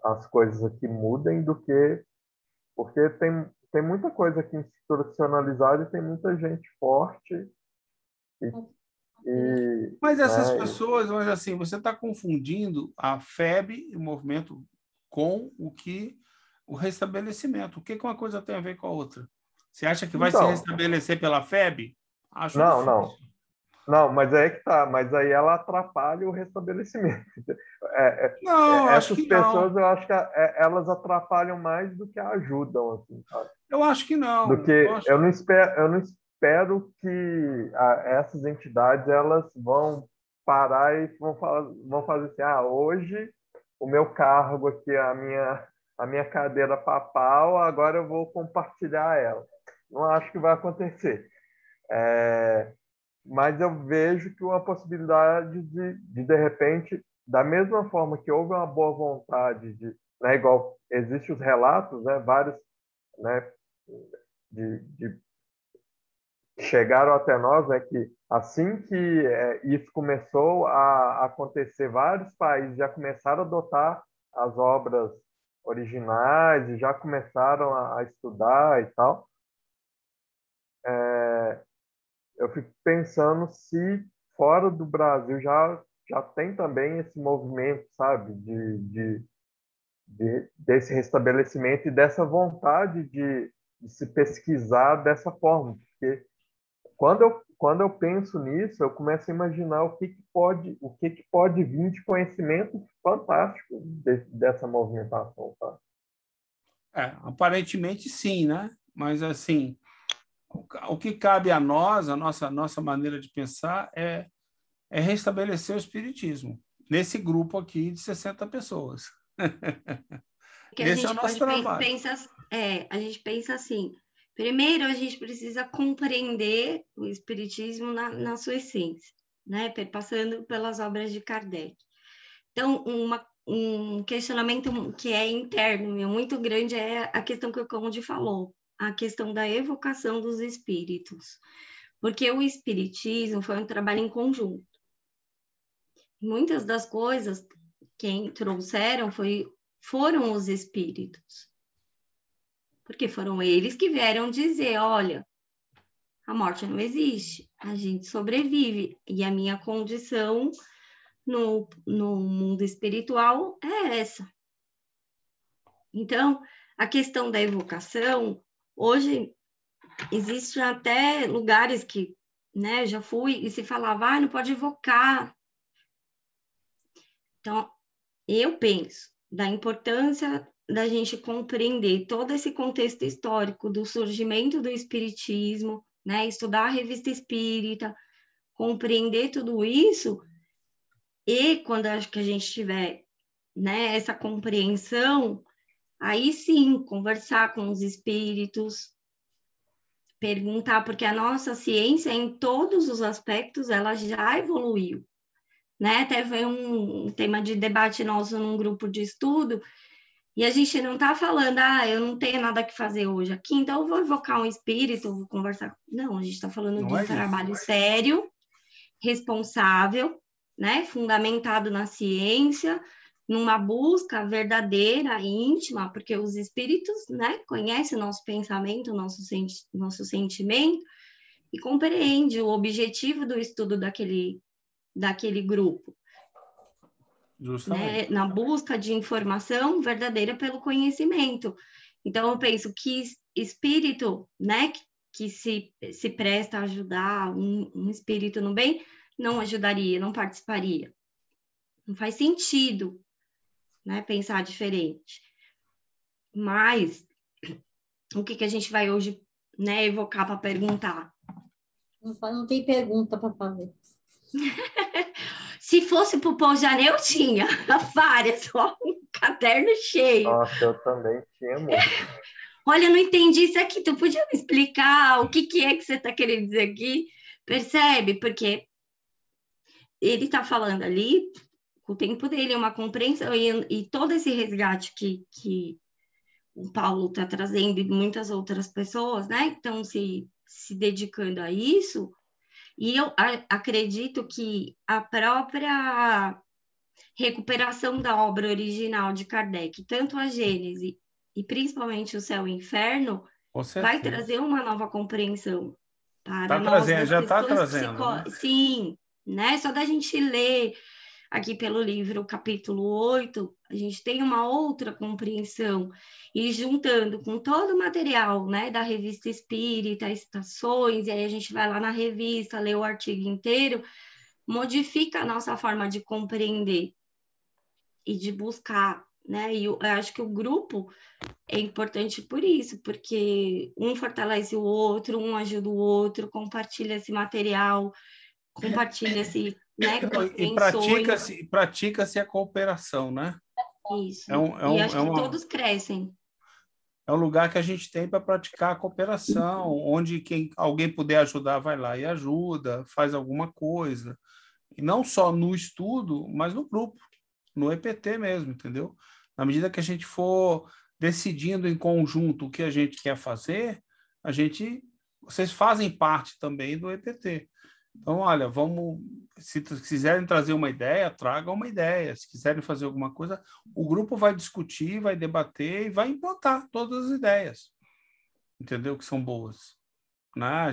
Speaker 4: as coisas aqui mudem do que... Porque tem muita coisa aqui institucionalizada e tem muita gente forte.
Speaker 3: Mas essas pessoas, mas assim, você está confundindo a FEB, o movimento, com o restabelecimento. O que uma coisa tem a ver com a outra? Você acha que vai se restabelecer pela FEB? Acho difícil.
Speaker 4: Não, mas aí que tá. Mas aí ela atrapalha o restabelecimento.
Speaker 3: Não, acho que
Speaker 4: pessoas,
Speaker 3: não.
Speaker 4: eu acho que elas atrapalham mais do que ajudam, assim, sabe?
Speaker 3: Eu acho que não.
Speaker 4: Eu não espero que essas entidades elas vão parar e vão fazer assim, hoje o meu cargo aqui, a minha cadeira papal, agora eu vou compartilhar ela. Não acho que vai acontecer. Mas eu vejo que uma possibilidade de repente, da mesma forma que houve uma boa vontade né, igual existem os relatos, né, vários, né, chegaram até nós, né, que assim que isso começou a acontecer, vários países já começaram a adotar as obras originais e já começaram a estudar e tal. Eu fico pensando se fora do Brasil já tem também esse movimento, sabe, desse restabelecimento e dessa vontade de se pesquisar dessa forma, porque quando eu penso nisso, eu começo a imaginar o que pode vir de conhecimento fantástico dessa movimentação, tá?
Speaker 3: Aparentemente sim, né? Mas assim, o que cabe a nós, a nossa maneira de pensar é restabelecer o espiritismo nesse grupo aqui de 60 pessoas.
Speaker 2: Que esse é o nosso trabalho. A gente pensa assim, primeiro a gente precisa compreender o espiritismo na sua essência, né? Passando pelas obras de Kardec. Então, um questionamento que é interno, muito grande, é a questão que o Conde falou, a questão da evocação dos espíritos. Porque o espiritismo foi um trabalho em conjunto. Muitas das coisas quem trouxeram foram os espíritos. Porque foram eles que vieram dizer, olha, a morte não existe, a gente sobrevive. E a minha condição no mundo espiritual é essa. Então, a questão da evocação, hoje, existem até lugares que, né, já fui e se falava, não pode evocar. Então, eu penso da importância da gente compreender todo esse contexto histórico do surgimento do espiritismo, né, estudar a revista espírita, compreender tudo isso, e quando acho que a gente tiver, né, essa compreensão, aí sim, conversar com os espíritos, perguntar, porque a nossa ciência, em todos os aspectos, ela já evoluiu, né? Teve um tema de debate nosso num grupo de estudo, e a gente não está falando, eu não tenho nada que fazer hoje aqui, então eu vou invocar um espírito, vou conversar. Não, a gente está falando de um trabalho sério, responsável, né? Fundamentado na ciência, numa busca verdadeira, íntima, porque os espíritos, né, conhecem o nosso pensamento, o nosso sentimento, e compreende o objetivo do estudo daquele grupo. Né? Na busca de informação verdadeira pelo conhecimento. Então, eu penso que espírito, né, que se presta a ajudar um espírito no bem, não ajudaria, não participaria. Não faz sentido, né, pensar diferente. Mas, o que a gente vai hoje, né, evocar para perguntar?
Speaker 7: Não tem pergunta para fazer.
Speaker 2: Se fosse para o Paul Janet, eu tinha várias, só um caderno cheio.
Speaker 4: Nossa, eu também tinha muito.
Speaker 2: Olha, eu não entendi isso aqui, tu podia me explicar o que é que você está querendo dizer aqui? Percebe? Porque ele está falando ali, o tempo dele é uma compreensão, e todo esse resgate que o Paulo está trazendo e muitas outras pessoas, né, que estão se dedicando a isso, e eu acredito que a própria recuperação da obra original de Kardec, tanto a Gênese e principalmente o Céu e o Inferno, vai trazer uma nova compreensão para nós.
Speaker 3: Já está trazendo. Né?
Speaker 2: Sim, né? Só da gente ler aqui pelo livro, capítulo 8, a gente tem uma outra compreensão. E juntando com todo o material, né, da Revista Espírita, Estações, e aí a gente vai lá na revista, lê o artigo inteiro, modifica a nossa forma de compreender e de buscar, né? E eu acho que o grupo é importante por isso, porque um fortalece o outro, um ajuda o outro, compartilha esse material, compartilha esse, né?
Speaker 3: E pratica-se a cooperação, né?
Speaker 2: Isso. E acho que todos crescem.
Speaker 3: É um lugar que a gente tem para praticar a cooperação, onde alguém puder ajudar, vai lá e ajuda, faz alguma coisa. E não só no estudo, mas no grupo, no EPT mesmo, entendeu? Na medida que a gente for decidindo em conjunto o que a gente quer fazer, vocês fazem parte também do EPT. Então, olha, se quiserem trazer uma ideia, tragam uma ideia. Se quiserem fazer alguma coisa, o grupo vai discutir, vai debater e vai implantar todas as ideias, entendeu? Que são boas. Né?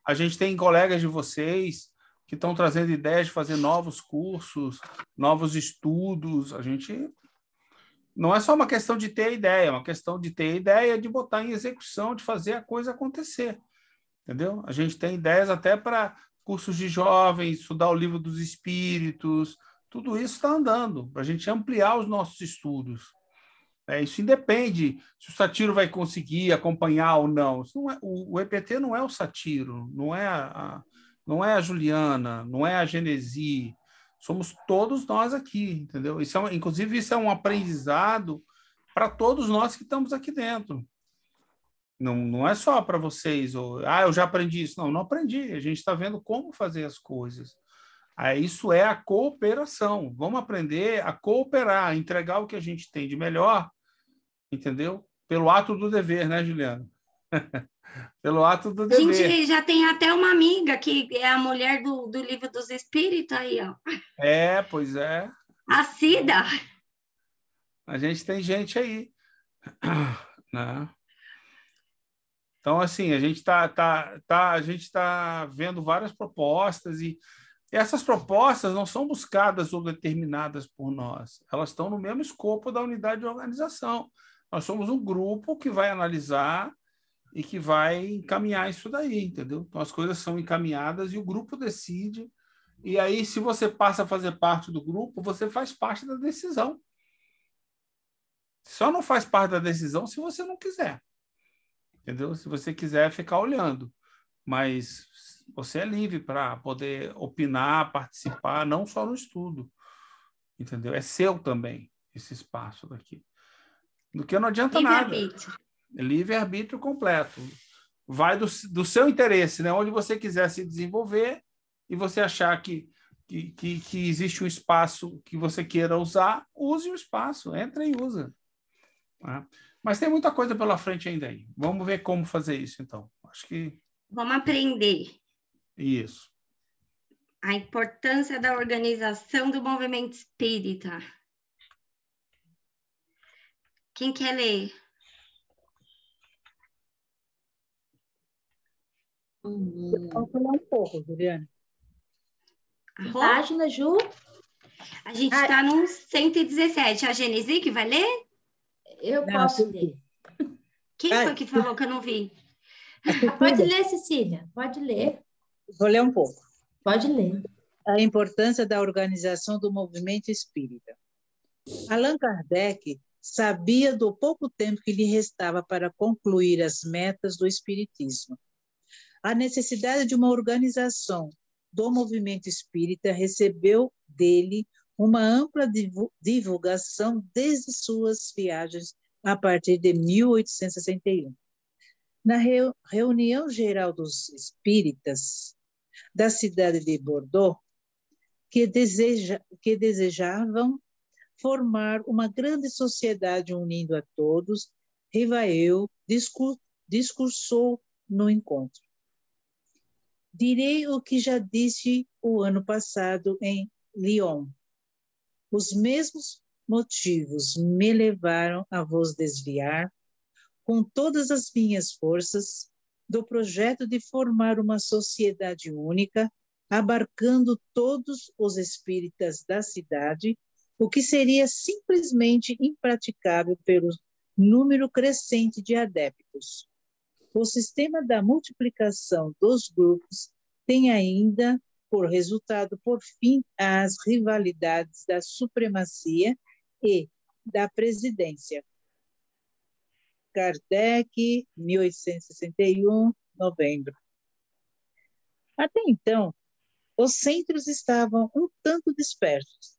Speaker 3: A gente tem colegas de vocês que estão trazendo ideias de fazer novos cursos, novos estudos. Não é só uma questão de ter a ideia, é uma questão de ter a ideia, de botar em execução, de fazer a coisa acontecer. Entendeu? A gente tem ideias até para cursos de jovens, estudar o Livro dos Espíritos, tudo isso está andando, para a gente ampliar os nossos estudos. Isso independe se o Satiro vai conseguir acompanhar ou não. Isso não é, o EPT não é o Satiro, não é a Juliana, não é a Genesi, somos todos nós aqui, entendeu? Inclusive, isso é um aprendizado para todos nós que estamos aqui dentro. Não é só para vocês, eu já aprendi isso. Não aprendi. A gente está vendo como fazer as coisas. Isso é a cooperação. Vamos aprender a cooperar, a entregar o que a gente tem de melhor, entendeu? Pelo ato do dever, né, Juliana? Pelo ato do dever.
Speaker 2: A gente já tem até uma amiga que é a mulher do Livro dos Espíritos aí, ó.
Speaker 3: Pois é.
Speaker 2: A Cida.
Speaker 3: A gente tem gente aí, né? Então, assim, a gente está vendo várias propostas e essas propostas não são buscadas ou determinadas por nós. Elas estão no mesmo escopo da unidade de organização. Nós somos um grupo que vai analisar e que vai encaminhar isso daí, entendeu? Então, as coisas são encaminhadas e o grupo decide. E aí, se você passa a fazer parte do grupo, você faz parte da decisão. Só não faz parte da decisão se você não quiser. Entendeu? Se você quiser ficar olhando, mas você é livre para poder opinar, participar, não só no estudo, entendeu? É seu também esse espaço daqui. Do que não adianta nada. Livre-arbítrio completo. Vai do seu interesse, né? Onde você quiser se desenvolver e você achar que existe um espaço que você queira usar, use o espaço, entra e usa. Tá? Mas tem muita coisa pela frente ainda aí. Vamos ver como fazer isso, então. Acho que...
Speaker 2: Vamos aprender.
Speaker 3: Isso.
Speaker 2: A importância da organização do movimento espírita. Quem quer ler?
Speaker 9: Vou falar um pouco, Juliana.
Speaker 7: Página, Ju?
Speaker 2: A gente está no 117. A Genesi que vai ler?
Speaker 7: Eu posso ler.
Speaker 2: Quem foi que falou que eu não vi?
Speaker 7: Pode ler, Cecília. Pode ler.
Speaker 9: Vou ler um pouco.
Speaker 7: Pode ler.
Speaker 9: A importância da organização do movimento espírita. Allan Kardec sabia do pouco tempo que lhe restava para concluir as metas do espiritismo. A necessidade de uma organização do movimento espírita recebeu dele uma ampla divulgação desde suas viagens a partir de 1861. Na reunião geral dos espíritas da cidade de Bordeaux, que desejavam formar uma grande sociedade unindo a todos, Rivail discursou no encontro. Direi o que já disse o ano passado em Lyon. Os mesmos motivos me levaram a vos desviar, com todas as minhas forças, do projeto de formar uma sociedade única, abarcando todos os espíritas da cidade, o que seria simplesmente impraticável pelo número crescente de adeptos. O sistema da multiplicação dos grupos tem ainda por resultado, por fim, as rivalidades da supremacia e da presidência. Kardec, 1861, novembro. Até então, os centros estavam um tanto dispersos.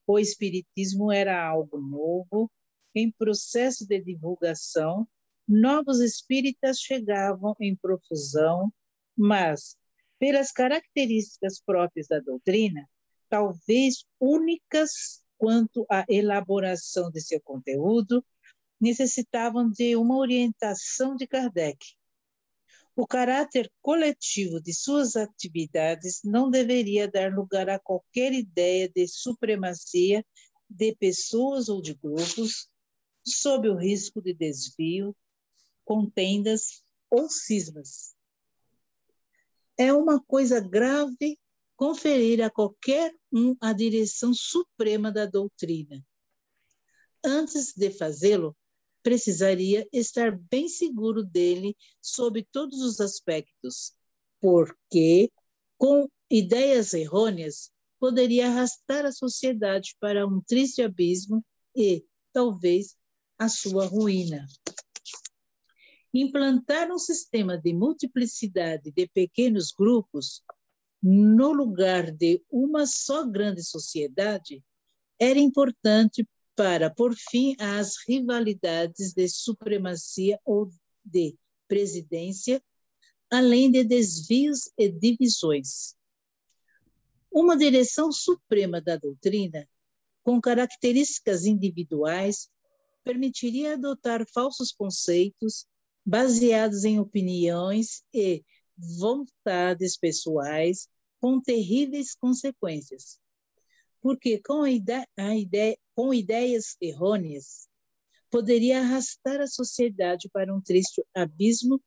Speaker 9: O espiritismo era algo novo, em processo de divulgação, novos espíritas chegavam em profusão, mas, pelas características próprias da doutrina, talvez únicas quanto à elaboração de seu conteúdo, necessitavam de uma orientação de Kardec. O caráter coletivo de suas atividades não deveria dar lugar a qualquer ideia de supremacia de pessoas ou de grupos, sob o risco de desvio, contendas ou cismas. É uma coisa grave conferir a qualquer um a direção suprema da doutrina. Antes de fazê-lo, precisaria estar bem seguro dele sob todos os aspectos, porque, com ideias errôneas, poderia arrastar a sociedade para um triste abismo e, talvez, a sua ruína. Implantar um sistema de multiplicidade de pequenos grupos no lugar de uma só grande sociedade era importante para pôr fim às rivalidades de supremacia ou de presidência, além de desvios e divisões. Uma direção suprema da doutrina, com características individuais, permitiria adotar falsos conceitos baseados em opiniões e vontades pessoais com terríveis consequências. Porque com ideias errôneas, poderia arrastar a sociedade para um triste abismo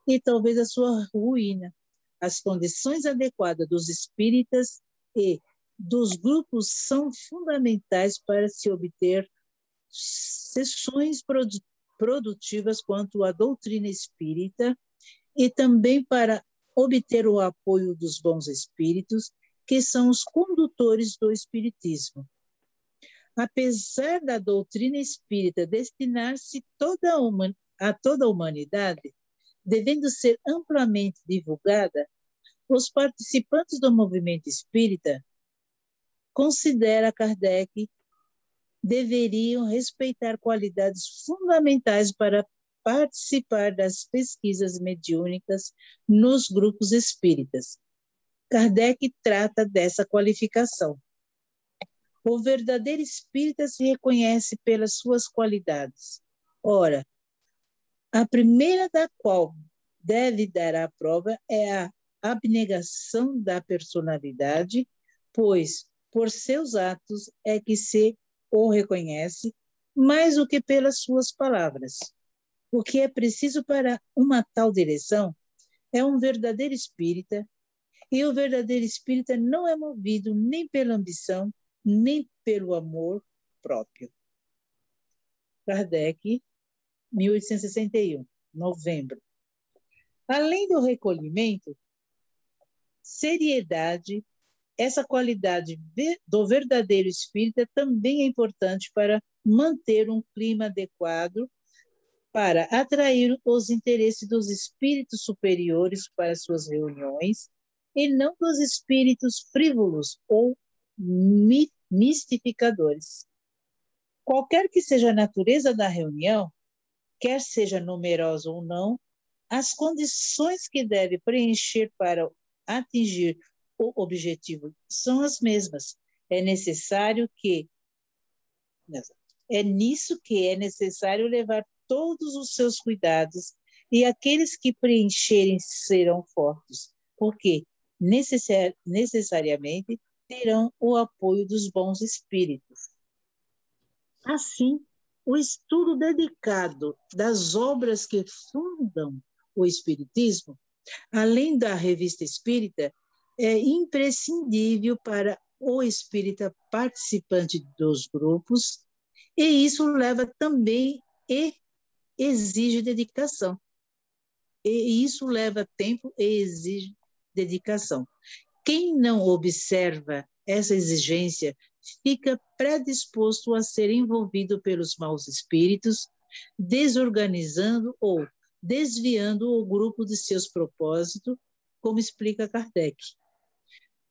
Speaker 9: e talvez a sua ruína. As condições adequadas dos espíritas e dos grupos são fundamentais para se obter sessões produtivas quanto à doutrina espírita e também para obter o apoio dos bons espíritos, que são os condutores do espiritismo. Apesar da doutrina espírita destinar-se a toda a humanidade, devendo ser amplamente divulgada, os participantes do movimento espírita, considera Kardec, deveriam respeitar qualidades fundamentais para participar das pesquisas mediúnicas nos grupos espíritas. Kardec trata dessa qualificação. O verdadeiro espírita se reconhece pelas suas qualidades. Ora, a primeira da qual deve dar a prova é a abnegação da personalidade, pois, por seus atos, é que se o reconhece, mais do que pelas suas palavras. O que é preciso para uma tal direção é um verdadeiro espírita, e o verdadeiro espírita não é movido nem pela ambição, nem pelo amor próprio. Kardec, 1861, novembro. Além do recolhimento, seriedade, essa qualidade do verdadeiro espírita também é importante para manter um clima adequado para atrair os interesses dos espíritos superiores para suas reuniões e não dos espíritos frívolos ou mistificadores. Qualquer que seja a natureza da reunião, quer seja numerosa ou não, as condições que deve preencher para atingir o objetivo são as mesmas. É nisso que é necessário levar todos os seus cuidados, e aqueles que preencherem serão fortes, porque necessariamente terão o apoio dos bons espíritos. Assim, o estudo dedicado das obras que fundam o Espiritismo, além da Revista Espírita, é imprescindível para o espírita participante dos grupos, e isso leva também e exige dedicação. E isso leva tempo e exige dedicação. Quem não observa essa exigência fica predisposto a ser envolvido pelos maus espíritos, desorganizando ou desviando o grupo de seus propósitos, como explica Kardec.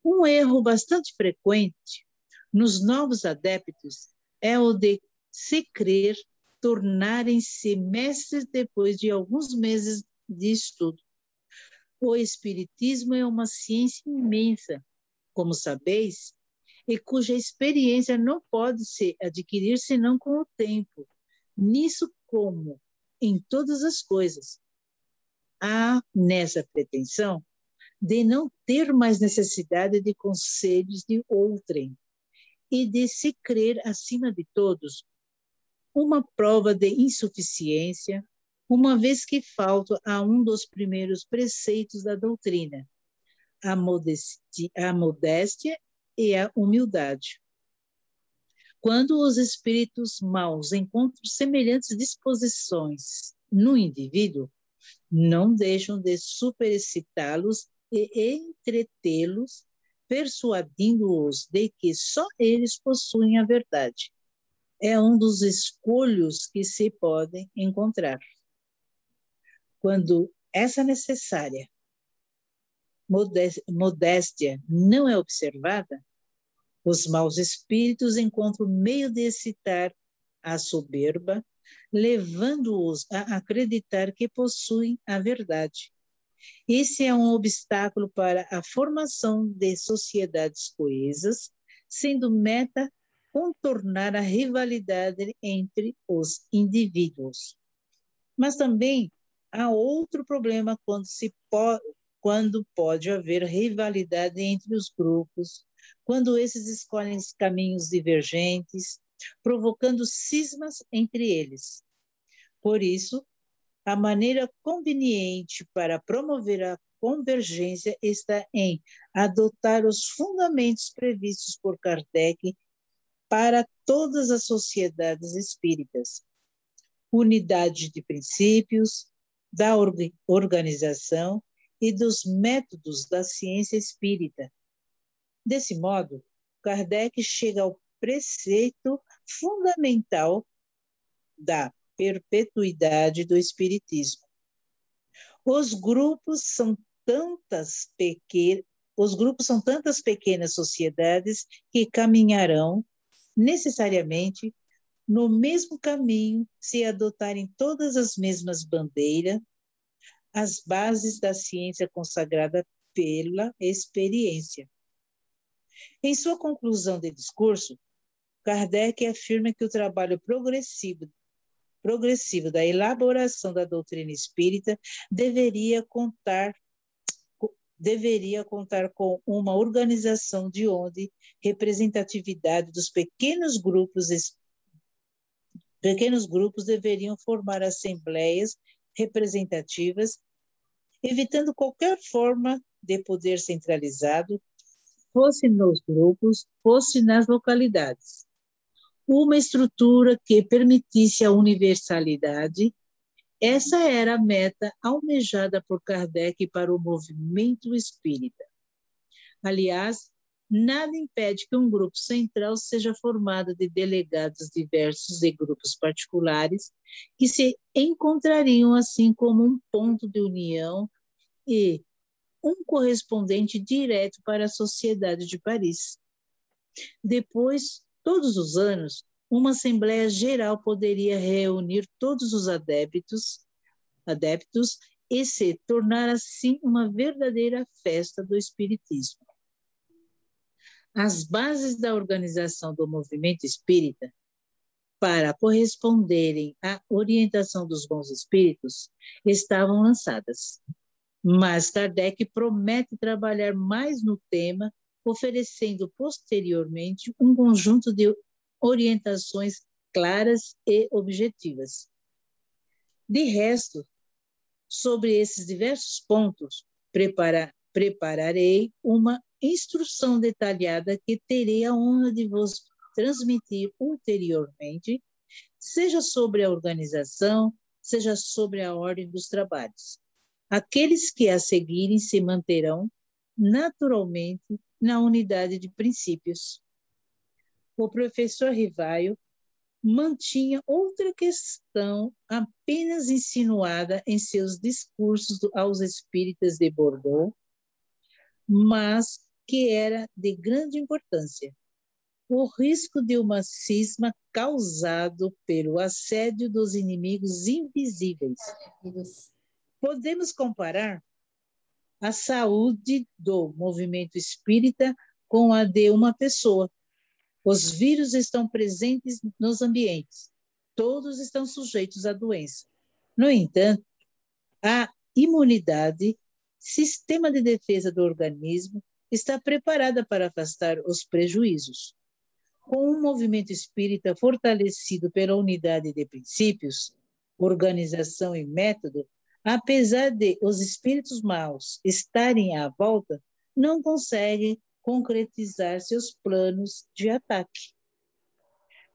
Speaker 9: Um erro bastante frequente nos novos adeptos é o de se crer tornarem-se mestres depois de alguns meses de estudo. O Espiritismo é uma ciência imensa, como sabeis, e cuja experiência não pode se adquirir senão com o tempo. Nisso, como em todas as coisas, há nessa pretensão de não ter mais necessidade de conselhos de outrem e de se crer acima de todos, uma prova de insuficiência, uma vez que falta a um dos primeiros preceitos da doutrina, a modéstia e a humildade. Quando os espíritos maus encontram semelhantes disposições no indivíduo, não deixam de superexcitá-los e entretê-los, persuadindo-os de que só eles possuem a verdade. É um dos escolhos que se podem encontrar. Quando essa necessária modéstia não é observada, os maus espíritos encontram meio de excitar a soberba, levando-os a acreditar que possuem a verdade. Esse é um obstáculo para a formação de sociedades coesas, sendo meta contornar a rivalidade entre os indivíduos. Mas também há outro problema quando pode haver rivalidade entre os grupos, quando esses escolhem caminhos divergentes, provocando cismas entre eles. Por isso, a maneira conveniente para promover a convergência está em adotar os fundamentos previstos por Kardec para todas as sociedades espíritas: unidade de princípios, da organização e dos métodos da ciência espírita. Desse modo, Kardec chega ao preceito fundamental da perpetuidade do espiritismo. Os grupos são tantas pequenas sociedades que caminharão necessariamente no mesmo caminho se adotarem todas as mesmas bandeiras, as bases da ciência consagrada pela experiência. Em sua conclusão de discurso, Kardec afirma que o trabalho progressivo da elaboração da doutrina espírita deveria contar com uma organização de onde representatividade dos pequenos grupos deveriam formar assembleias representativas, evitando qualquer forma de poder centralizado, fosse nos grupos, fosse nas localidades. Uma estrutura que permitisse a universalidade. Essa era a meta almejada por Kardec para o movimento espírita. Aliás, nada impede que um grupo central seja formado de delegados diversos e grupos particulares que se encontrariam assim como um ponto de união e um correspondente direto para a Sociedade de Paris. Depois, todos os anos, uma Assembleia Geral poderia reunir todos os adeptos e se tornar assim uma verdadeira festa do Espiritismo. As bases da organização do movimento espírita, para corresponderem à orientação dos bons espíritos, estavam lançadas. Mas Kardec promete trabalhar mais no tema, oferecendo posteriormente um conjunto de orientações claras e objetivas. De resto, sobre esses diversos pontos, prepararei uma instrução detalhada que terei a honra de vos transmitir ulteriormente, seja sobre a organização, seja sobre a ordem dos trabalhos. Aqueles que a seguirem se manterão, naturalmente, na unidade de princípios. O professor Rivaio mantinha outra questão apenas insinuada em seus discursos aos espíritas de Bordeaux, mas que era de grande importância: o risco de uma cisma causado pelo assédio dos inimigos invisíveis. Podemos comparar a saúde do movimento espírita com a de uma pessoa. Os vírus estão presentes nos ambientes. Todos estão sujeitos à doença. No entanto, a imunidade, sistema de defesa do organismo, está preparada para afastar os prejuízos. Com um movimento espírita fortalecido pela unidade de princípios, organização e método, apesar de os espíritos maus estarem à volta, não conseguem concretizar seus planos de ataque.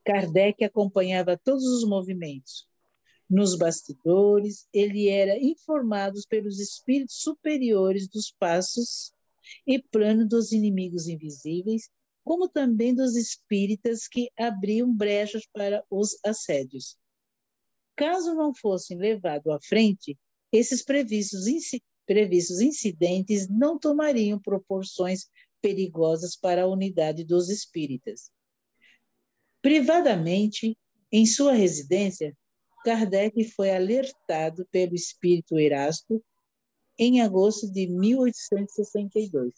Speaker 9: Kardec acompanhava todos os movimentos. Nos bastidores, ele era informado pelos espíritos superiores dos passos e plano dos inimigos invisíveis, como também dos espíritas que abriam brechas para os assédios. Caso não fossem levados à frente, esses previstos incidentes não tomariam proporções perigosas para a unidade dos espíritas. Privadamente, em sua residência, Kardec foi alertado pelo espírito Erasto em agosto de 1862.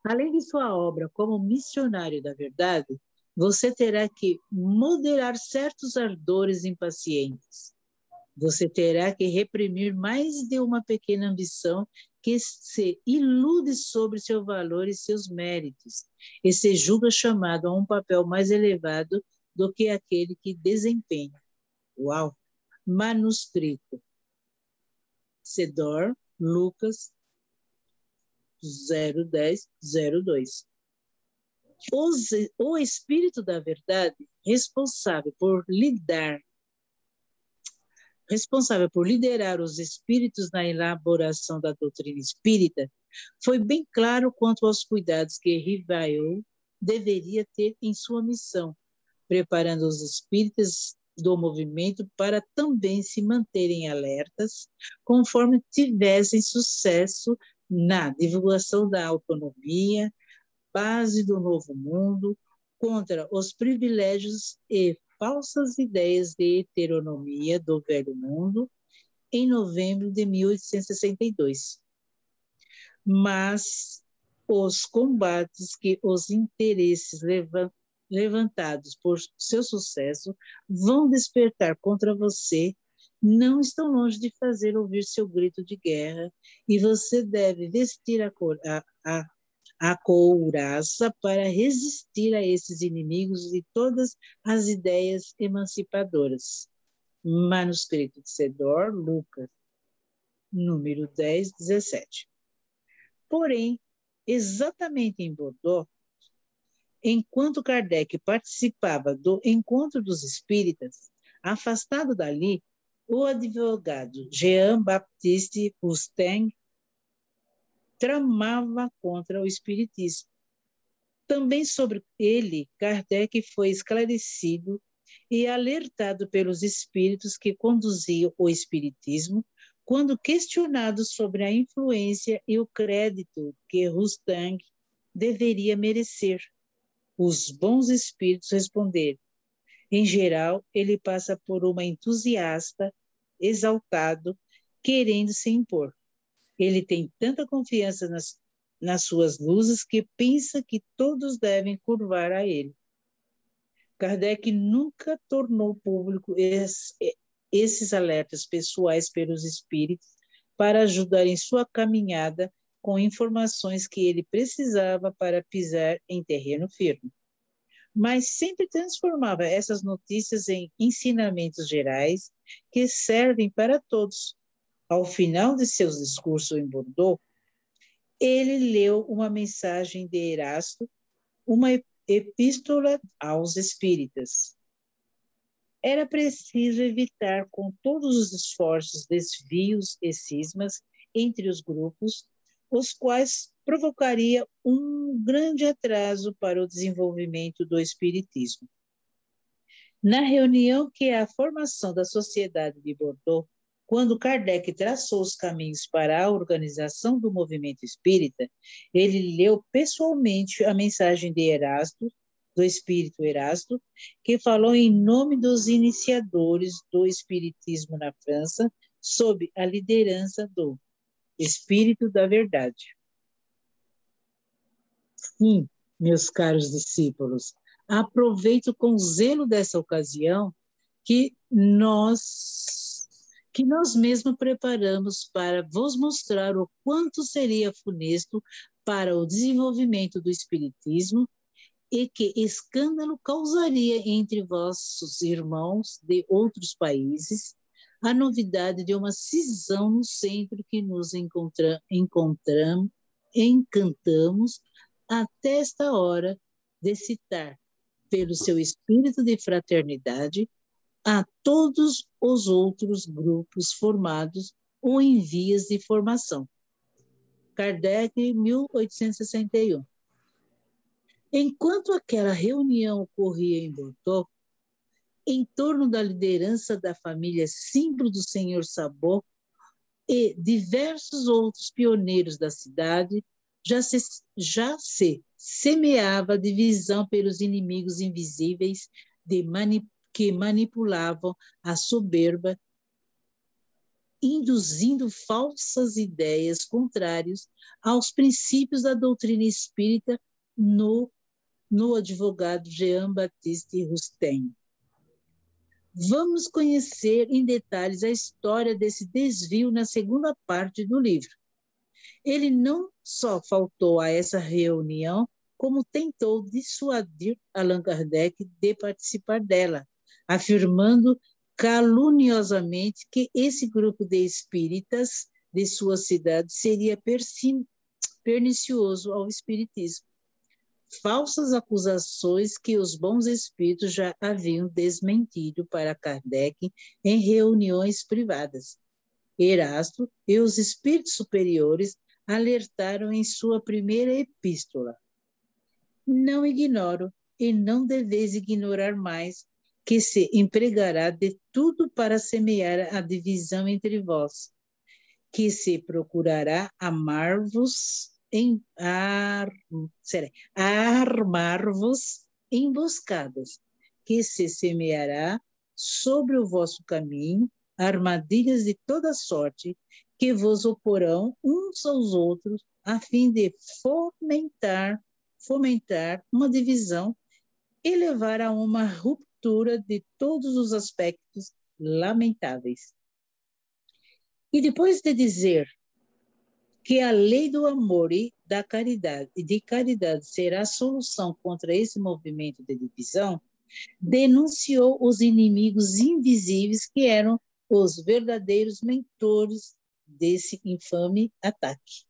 Speaker 9: Além de sua obra como missionário da verdade, você terá que moderar certos ardores impacientes. Você terá que reprimir mais de uma pequena ambição que se ilude sobre seu valor e seus méritos, e se julga chamado a um papel mais elevado do que aquele que desempenha. Uau! Manuscrito. Sedor, Lucas 010-02. O Espírito da Verdade, responsável por liderar os espíritos na elaboração da doutrina espírita, foi bem claro quanto aos cuidados que Rivail deveria ter em sua missão, preparando os espíritas do movimento para também se manterem alertas, conforme tivessem sucesso na divulgação da autonomia, base do novo mundo, contra os privilégios e falsas ideias de heteronomia do velho mundo, em novembro de 1862. Mas os combates que os interesses levantados por seu sucesso vão despertar contra você não estão longe de fazer ouvir seu grito de guerra, e você deve vestir a couraça para resistir a esses inimigos de todas as ideias emancipadoras. Manuscrito de Sedor, Lucas, número 10-17. Porém, exatamente em Bordeaux, enquanto Kardec participava do Encontro dos Espíritas, afastado dali, o advogado Jean-Baptiste Rustin tramava contra o espiritismo. Também sobre ele, Kardec foi esclarecido e alertado pelos espíritos que conduziam o espiritismo quando questionado sobre a influência e o crédito que Rustung deveria merecer. Os bons espíritos responderam: em geral, ele passa por uma entusiasta, exaltado, querendo se impor. Ele tem tanta confiança nas suas luzes que pensa que todos devem curvar a ele. Kardec nunca tornou público esses alertas pessoais pelos espíritos para ajudar em sua caminhada com informações que ele precisava para pisar em terreno firme. Mas sempre transformava essas notícias em ensinamentos gerais que servem para todos. Ao final de seus discursos em Bordeaux, ele leu uma mensagem de Erasto, uma epístola aos espíritas. Era preciso evitar com todos os esforços desvios e cismas entre os grupos, os quais provocaria um grande atraso para o desenvolvimento do espiritismo. Na reunião que é a formação da Sociedade de Bordeaux, quando Kardec traçou os caminhos para a organização do movimento espírita, ele leu pessoalmente a mensagem de Erasto, do espírito Erasto, que falou em nome dos iniciadores do espiritismo na França, sob a liderança do Espírito da Verdade. Sim, meus caros discípulos, aproveito com zelo dessa ocasião que nós mesmos preparamos para vos mostrar o quanto seria funesto para o desenvolvimento do espiritismo e que escândalo causaria entre vossos irmãos de outros países a novidade de uma cisão no centro que nos encantamos até esta hora de citar, pelo seu espírito de fraternidade, a todos os outros grupos formados ou em vias de formação. Kardec, 1861. Enquanto aquela reunião ocorria em Bordeaux, em torno da liderança da família símbolo do Senhor Sabot e diversos outros pioneiros da cidade, já se semeava a divisão pelos inimigos invisíveis que manipulavam a soberba, induzindo falsas ideias contrárias aos princípios da doutrina espírita no advogado Jean-Baptiste Rustin. Vamos conhecer em detalhes a história desse desvio na segunda parte do livro. Ele não só faltou a essa reunião, como tentou dissuadir Allan Kardec de participar dela, afirmando caluniosamente que esse grupo de espíritas de sua cidade seria pernicioso ao espiritismo. Falsas acusações que os bons espíritos já haviam desmentido para Kardec em reuniões privadas. Erasto e os espíritos superiores alertaram em sua primeira epístola: não ignoro e não deveis ignorar mais que se empregará de tudo para semear a divisão entre vós, que se procurará armar-vos emboscadas, que se semeará sobre o vosso caminho armadilhas de toda sorte, que vos oporão uns aos outros, a fim de fomentar uma divisão e levar a uma ruptura de todos os aspectos lamentáveis. E depois de dizer que a lei do amor e de caridade será a solução contra esse movimento de divisão, denunciou os inimigos invisíveis que eram os verdadeiros mentores desse infame ataque.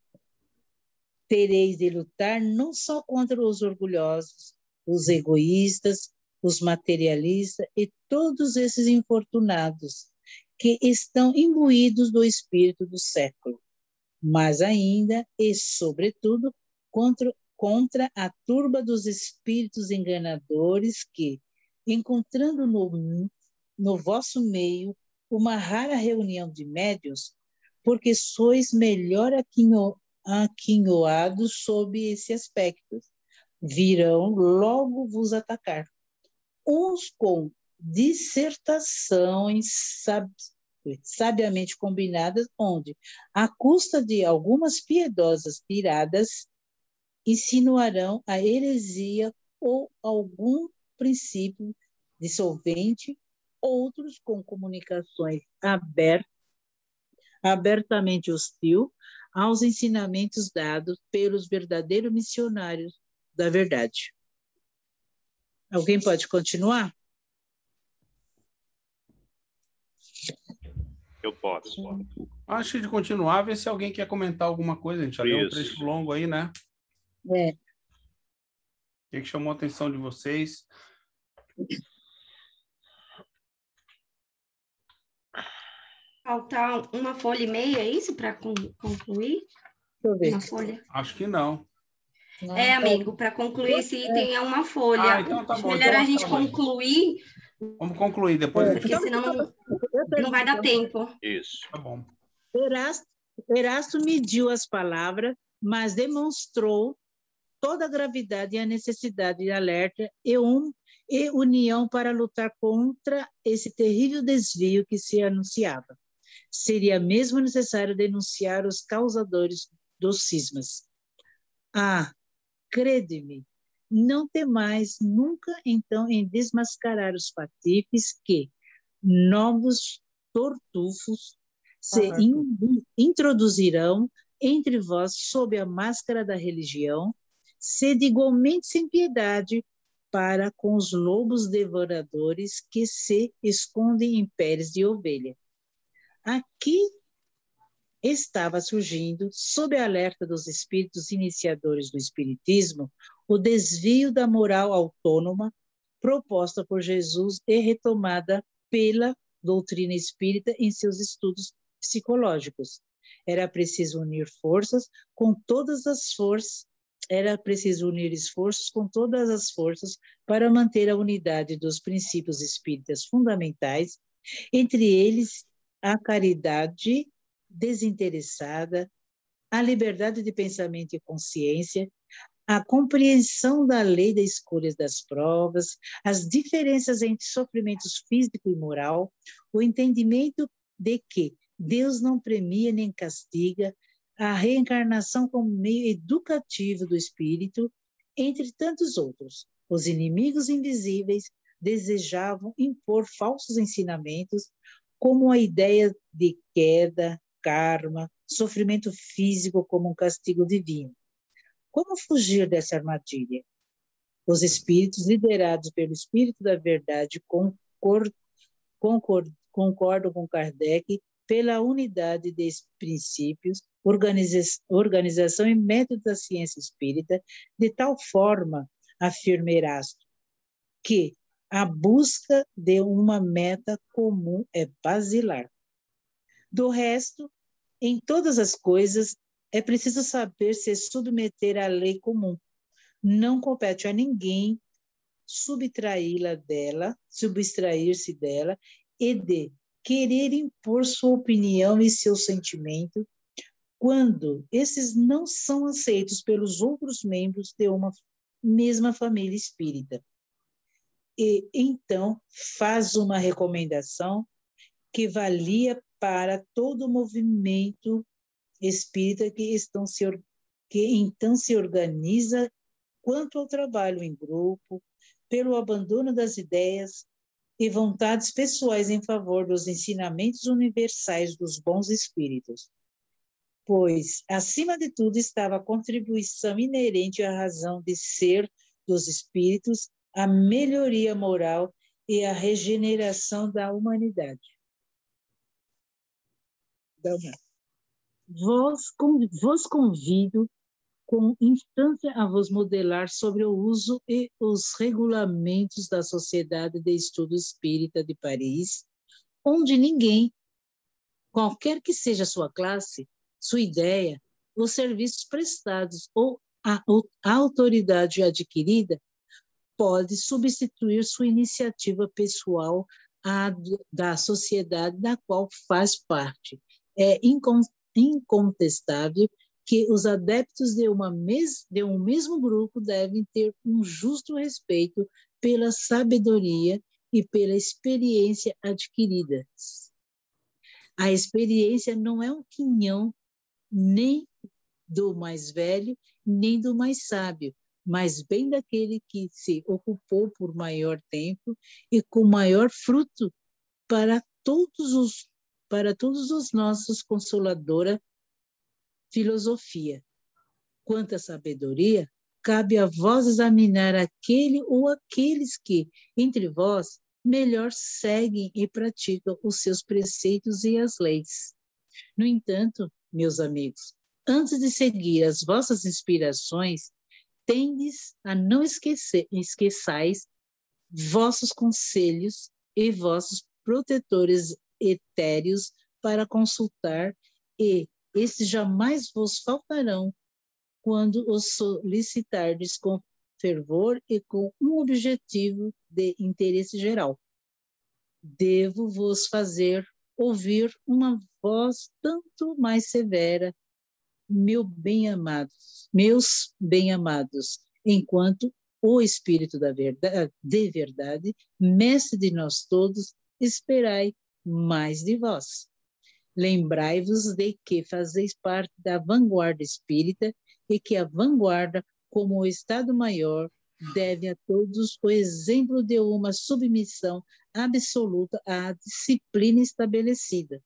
Speaker 9: Tereis de lutar não só contra os orgulhosos, os egoístas, os materialistas e todos esses infortunados que estão imbuídos do espírito do século. mas ainda e, sobretudo, contra a turba dos espíritos enganadores que, encontrando no vosso meio uma rara reunião de médiuns, porque sois melhor aquinhoados sob esse aspecto, virão logo vos atacar, uns com dissertações sabiamente combinadas, onde, à custa de algumas piedosas tiradas, insinuarão a heresia ou algum princípio dissolvente, outros com comunicações abertamente hostil aos ensinamentos dados pelos verdadeiros missionários da verdade. Alguém pode continuar?
Speaker 8: Eu posso.
Speaker 3: Antes de continuar, ver se alguém quer comentar alguma coisa. A gente já deu um trecho longo aí, né?
Speaker 9: É.
Speaker 3: O que chamou a atenção de vocês?
Speaker 2: Faltar uma folha e meia, é isso, para concluir?
Speaker 9: Deixa eu ver.
Speaker 2: Uma folha.
Speaker 3: Acho que não.
Speaker 2: Amigo, para concluir esse item é uma folha.
Speaker 3: Então tá bom.
Speaker 2: Melhor
Speaker 3: Então,
Speaker 2: a gente concluir.
Speaker 3: Vamos concluir, depois
Speaker 2: porque senão não vai dar tempo.
Speaker 8: Isso.
Speaker 3: Tá bom.
Speaker 9: Erasto mediu as palavras, mas demonstrou toda a gravidade e a necessidade de alerta e união para lutar contra esse terrível desvio que se anunciava. Seria mesmo necessário denunciar os causadores dos cismas. Crede-me, não temais nunca então em desmascarar os patifes que, novos tortufos, se introduzirão entre vós sob a máscara da religião, sede igualmente sem piedade para com os lobos devoradores que se escondem em peles de ovelha. Aqui estava surgindo, sob a alerta dos espíritos iniciadores do espiritismo, o desvio da moral autônoma proposta por Jesus e retomada pela doutrina espírita em seus estudos psicológicos. Era preciso unir esforços com todas as forças para manter a unidade dos princípios espíritas fundamentais, entre eles a caridade desinteressada, a liberdade de pensamento e consciência, a compreensão da lei das escolhas das provas, as diferenças entre sofrimentos físico e moral, o entendimento de que Deus não premia nem castiga, a reencarnação como meio educativo do espírito, entre tantos outros. Os inimigos invisíveis desejavam impor falsos ensinamentos, como a ideia de queda, karma, sofrimento físico como um castigo divino. Como fugir dessa armadilha? Os espíritos, liderados pelo Espírito da Verdade, concordam com Kardec pela unidade de princípios, organização e método da ciência espírita, de tal forma, afirma Erasto, que a busca de uma meta comum é basilar. Do resto, em todas as coisas, é preciso saber se submeter à lei comum. Não compete a ninguém subtrair-se dela e de querer impor sua opinião e seu sentimento quando esses não são aceitos pelos outros membros de uma mesma família espírita. E então faz uma recomendação que valia para todo o movimento espírita que então se organiza quanto ao trabalho em grupo, pelo abandono das ideias e vontades pessoais em favor dos ensinamentos universais dos bons espíritos. Pois, acima de tudo, estava a contribuição inerente à razão de ser dos espíritos, a melhoria moral e a regeneração da humanidade. Vos convido com instância a vos modelar sobre o uso e os regulamentos da Sociedade de Estudo Espírita de Paris, onde ninguém, qualquer que seja a sua classe, sua ideia, os serviços prestados ou a autoridade adquirida pode substituir sua iniciativa pessoal da sociedade da qual faz parte. É incontestável que os adeptos de um mesmo grupo devem ter um justo respeito pela sabedoria e pela experiência adquirida. A experiência não é um quinhão nem do mais velho, nem do mais sábio, mas bem daquele que se ocupou por maior tempo e com maior fruto para todos os nossos consoladora filosofia. Quanto à sabedoria, cabe a vós examinar aquele ou aqueles que, entre vós, melhor seguem e praticam os seus preceitos e as leis. No entanto, meus amigos, antes de seguir as vossas inspirações, tendes a não esqueçais vossos conselhos e vossos protetores etéreos para consultar, e estes jamais vos faltarão quando os solicitardes com fervor e com um objetivo de interesse geral. Devo vos fazer ouvir uma voz tanto mais severa, meus bem-amados, enquanto o Espírito de verdade, mestre de nós todos, esperai mais de vós. Lembrai-vos de que fazeis parte da vanguarda espírita e que a vanguarda, como o Estado Maior, deve a todos o exemplo de uma submissão absoluta à disciplina estabelecida.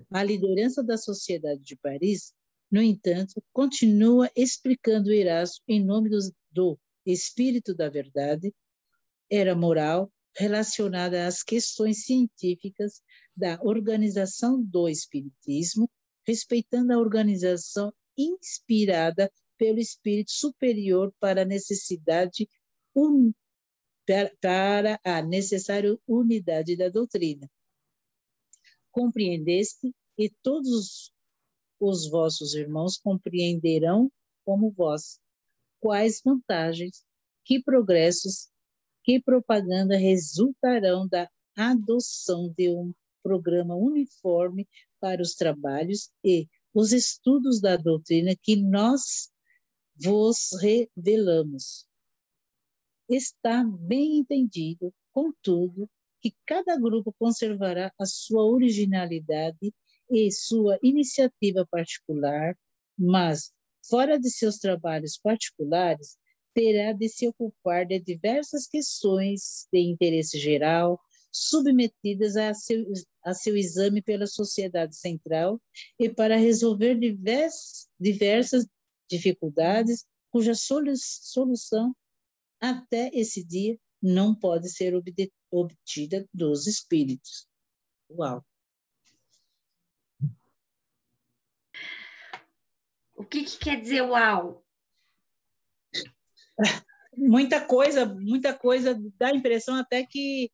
Speaker 9: A liderança da Sociedade de Paris, no entanto, continua explicando Erasto em nome do Espírito da Verdade, era moral relacionada às questões científicas da organização do Espiritismo, respeitando a organização inspirada pelo Espírito Superior para a necessária unidade da doutrina. Compreendeste, e todos os vossos irmãos compreenderão como vós, quais vantagens, que progressos, que propaganda resultarão da adoção de um programa uniforme para os trabalhos e os estudos da doutrina que nós vos revelamos. Está bem entendido, contudo, que cada grupo conservará a sua originalidade e sua iniciativa particular, mas, fora de seus trabalhos particulares, terá de se ocupar de diversas questões de interesse geral, submetidas a seu exame pela sociedade central e para resolver diversas dificuldades cuja solução até esse dia não pode ser obtida dos espíritos. Uau!
Speaker 2: O que quer dizer uau?
Speaker 9: Muita coisa, dá a impressão até que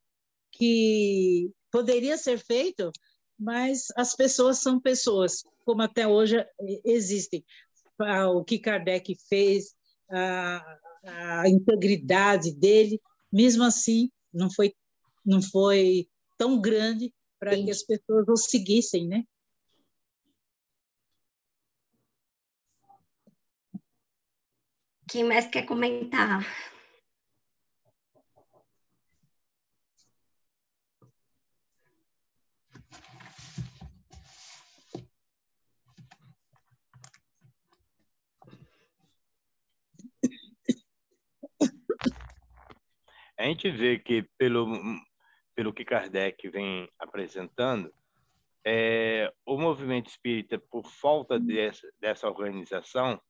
Speaker 9: poderia ser feito, mas as pessoas são pessoas, como até hoje existem. O que Kardec fez, a integridade dele, mesmo assim, não foi tão grande para que as pessoas o seguissem, né?
Speaker 2: Quem mais quer comentar?
Speaker 8: A gente vê que, pelo que Kardec vem apresentando, o movimento espírita, por falta dessa organização,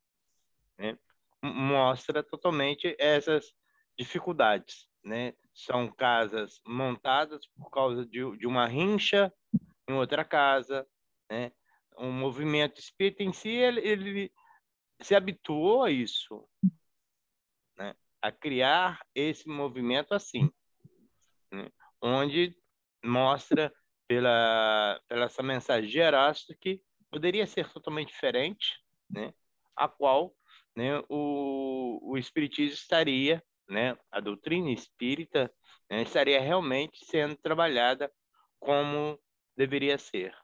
Speaker 8: né, mostra totalmente essas dificuldades, né? São casas montadas por causa de uma rincha em outra casa, né? O movimento espírita em si, ele se habituou a isso, né? A criar esse movimento assim, né? Onde mostra pela essa mensagem de Erasto que poderia ser totalmente diferente, né? A qual, né, o Espiritismo estaria, né, a doutrina espírita, né, estaria realmente sendo trabalhada como deveria ser.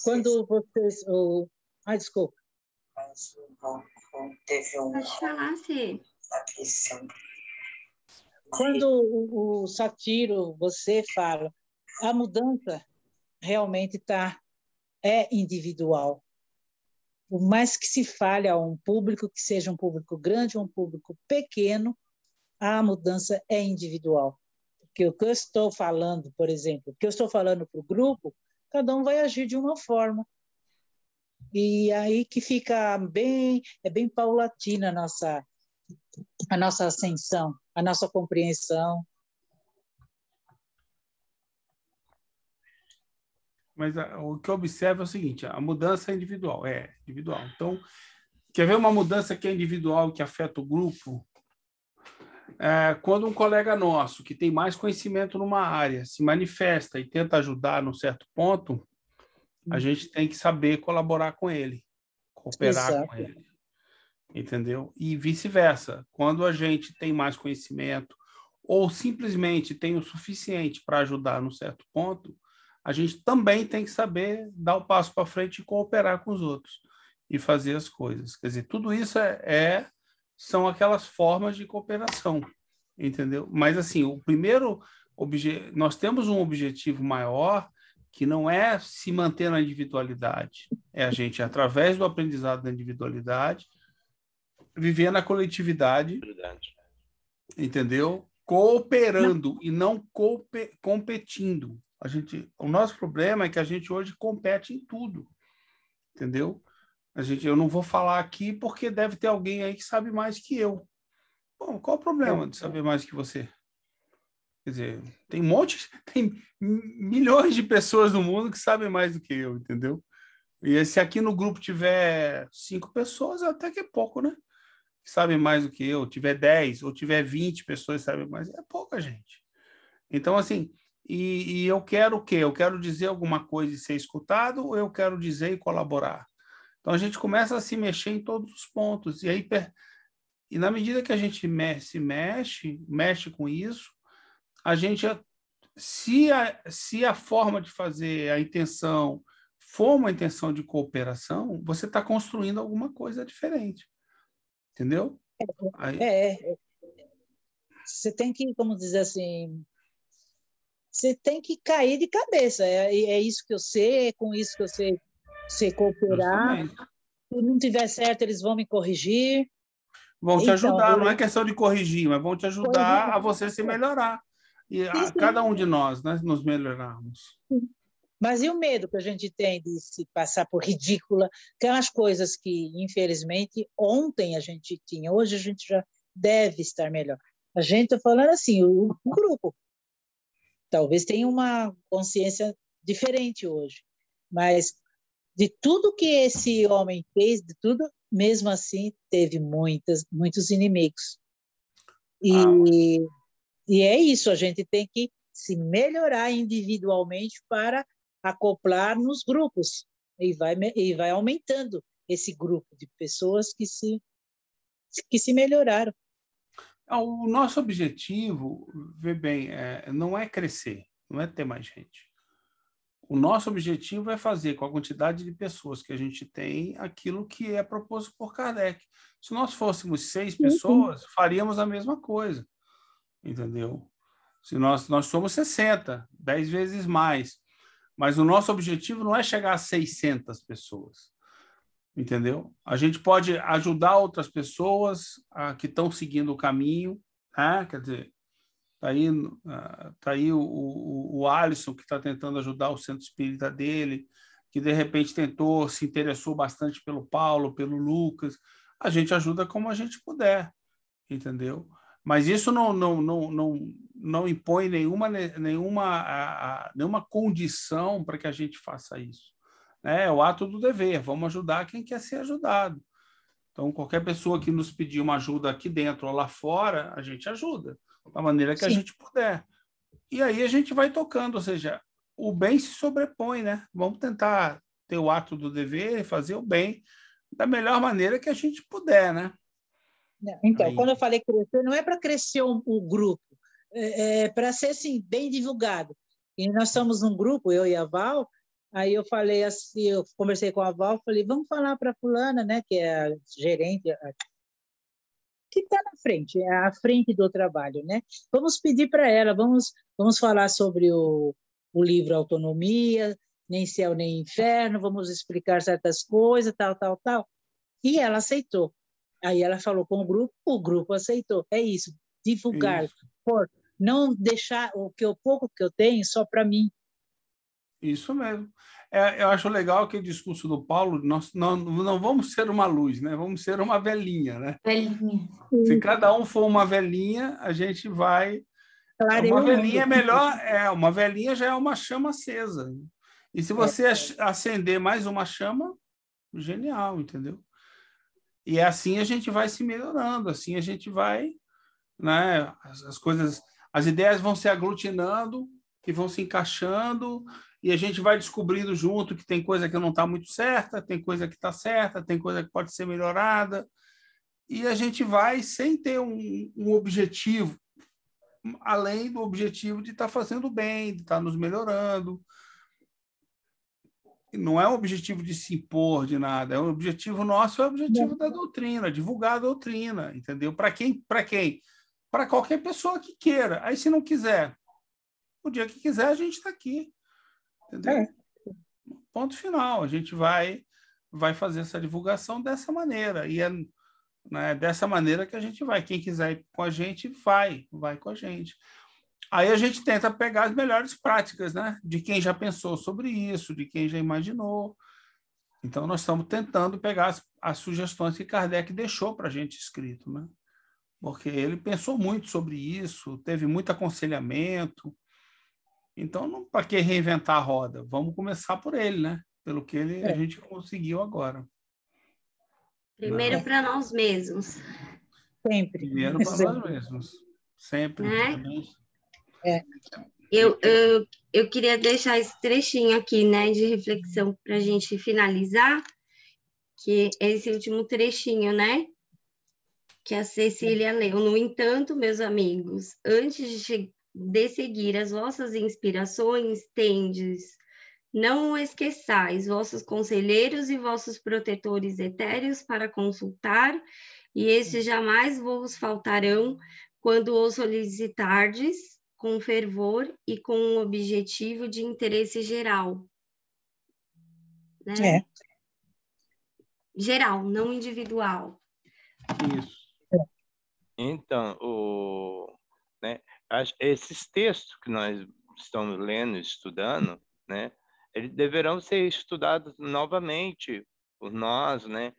Speaker 9: Quando vocês... desculpa.
Speaker 2: Pode falar, Cê.
Speaker 9: Quando o Satiro, você fala, a mudança realmente é individual. Por mais que se fale a um público, que seja um público grande ou um público pequeno, a mudança é individual. Porque o que eu estou falando, por exemplo, o que eu estou falando para o grupo, cada um vai agir de uma forma. E aí que fica bem paulatina a nossa ascensão, a nossa compreensão.
Speaker 3: Mas o que eu observo é o seguinte, a mudança é individual, individual. Então, quer ver uma mudança que é individual, que afeta o grupo? Quando um colega nosso, que tem mais conhecimento numa área, se manifesta e tenta ajudar num certo ponto, a gente tem que saber colaborar com ele, cooperar
Speaker 9: Exato.
Speaker 3: com ele, entendeu? E vice-versa. Quando a gente tem mais conhecimento ou simplesmente tem o suficiente para ajudar num certo ponto, a gente também tem que saber dar o passo para frente e cooperar com os outros e fazer as coisas. Quer dizer, tudo isso são aquelas formas de cooperação, entendeu? Mas, assim, o primeiro nós temos um objetivo maior que não é se manter na individualidade, é a gente, através do aprendizado da individualidade, viver na coletividade, entendeu? Cooperando e não competindo. O nosso problema é que a gente hoje compete em tudo, entendeu? Eu não vou falar aqui porque deve ter alguém aí que sabe mais que eu. Bom, qual o problema de saber mais que você? Quer dizer, tem milhões de pessoas no mundo que sabem mais do que eu, entendeu? E se aqui no grupo tiver 5 pessoas, até que é pouco, né? Que sabem mais do que eu. Tiver 10 ou tiver 20 pessoas que sabem mais, é pouca gente. Então, assim, e eu quero o quê? Eu quero dizer alguma coisa e ser escutado, ou eu quero dizer e colaborar? Então, a gente começa a se mexer em todos os pontos. E na medida que a gente mexe com isso, a gente, se a forma de fazer, a intenção, for uma intenção de cooperação, você está construindo alguma coisa diferente. Entendeu?
Speaker 9: Você tem que, como dizer assim, você tem que cair de cabeça. É isso que eu sei, é com isso que eu sei cooperar. Se não tiver certo, eles vão me corrigir.
Speaker 3: Vão te ajudar, não é questão de corrigir, mas vão te ajudar a você se melhorar. E a cada um de nós, né, nos melhorarmos.
Speaker 9: Mas e o medo que a gente tem de se passar por ridícula? Aquelas coisas que, infelizmente, ontem a gente tinha, hoje a gente já deve estar melhor. A gente está falando assim, o grupo talvez tenha uma consciência diferente hoje, mas de tudo que esse homem fez, de tudo, mesmo assim, teve muitos inimigos. E é isso, a gente tem que se melhorar individualmente para acoplar nos grupos, e vai aumentando esse grupo de pessoas que se melhoraram.
Speaker 3: O nosso objetivo, vê bem, não é crescer, não é ter mais gente. O nosso objetivo é fazer com a quantidade de pessoas que a gente tem aquilo que é proposto por Kardec. Se nós fôssemos 6 pessoas, faríamos a mesma coisa, entendeu? Se nós somos 60, 10 vezes mais. Mas o nosso objetivo não é chegar a 600 pessoas, entendeu? A gente pode ajudar outras pessoas que estão seguindo o caminho, né? Quer dizer, tá aí o Alisson, que está tentando ajudar o centro espírita dele, que de repente se interessou bastante pelo Paulo, pelo Lucas. A gente ajuda como a gente puder, entendeu? Mas isso não impõe nenhuma condição para que a gente faça isso. É o ato do dever, vamos ajudar quem quer ser ajudado. Então, qualquer pessoa que nos pedir uma ajuda aqui dentro ou lá fora, a gente ajuda, da maneira que a gente puder. E aí a gente vai tocando, ou seja, o bem se sobrepõe, né? Vamos tentar ter o ato do dever, fazer o bem da melhor maneira que a gente puder, né?
Speaker 9: Então,
Speaker 3: aí...
Speaker 9: quando eu falei crescer, não é para crescer o grupo, é para ser assim, bem divulgado. E nós estamos num grupo, eu e a Val, aí eu falei assim, eu conversei com a Val, falei, vamos falar para a fulana, né, que é a gerente, que está na frente, é à frente do trabalho, né? Vamos pedir para ela, vamos falar sobre o livro Autonomia, Nem Céu Nem Inferno, vamos explicar certas coisas, tal. E ela aceitou. Aí ela falou com o grupo aceitou. É isso, divulgar, não deixar o pouco que eu tenho só para mim.
Speaker 3: Isso mesmo. Eu acho legal aquele discurso do Paulo, nós não vamos ser uma luz, né? Vamos ser uma velhinha, né?
Speaker 7: Velhinha.
Speaker 3: Se cada um for uma velhinha, a gente vai...
Speaker 9: Uma
Speaker 3: velhinha é melhor, uma velhinha já é uma chama acesa. E se você acender mais uma chama, genial, entendeu? E assim a gente vai se melhorando, assim a gente vai, né? As coisas, as ideias vão se aglutinando e vão se encaixando, e a gente vai descobrindo junto que tem coisa que não está muito certa, tem coisa que está certa, tem coisa que pode ser melhorada, e a gente vai sem ter um objetivo, além do objetivo de estar fazendo bem, de estar nos melhorando. Não é um objetivo de se impor de nada, é um objetivo nosso, é o objetivo da doutrina, divulgar a doutrina, entendeu? Para quem? Para qualquer pessoa que queira. Aí, se não quiser, o dia que quiser, a gente está aqui, entendeu? Ponto final. A gente vai fazer essa divulgação dessa maneira, e é, né, dessa maneira que a gente vai. Quem quiser ir com a gente, vai com a gente. Aí a gente tenta pegar as melhores práticas, né? De quem já pensou sobre isso, de quem já imaginou. Então, nós estamos tentando pegar as sugestões que Kardec deixou para a gente escrito, né? Porque ele pensou muito sobre isso, teve muito aconselhamento. Então, para que reinventar a roda? Vamos começar por ele, né? Pelo que a gente conseguiu agora.
Speaker 2: Primeiro para nós mesmos.
Speaker 9: Sempre.
Speaker 3: Primeiro para nós mesmos. Sempre.
Speaker 2: Né? Eu queria deixar esse trechinho aqui, né, de reflexão para a gente finalizar, que é esse último trechinho, né, que a Cecília leu. No entanto, meus amigos, antes de seguir as vossas inspirações, tendes, não esqueçais vossos conselheiros e vossos protetores etéreos para consultar, e estes jamais vos faltarão quando os solicitardes com fervor e com um objetivo de interesse geral. Né? Geral, não individual.
Speaker 3: Isso.
Speaker 8: Então, né, esses textos que nós estamos lendo, estudando, né, eles deverão ser estudados novamente por nós, né,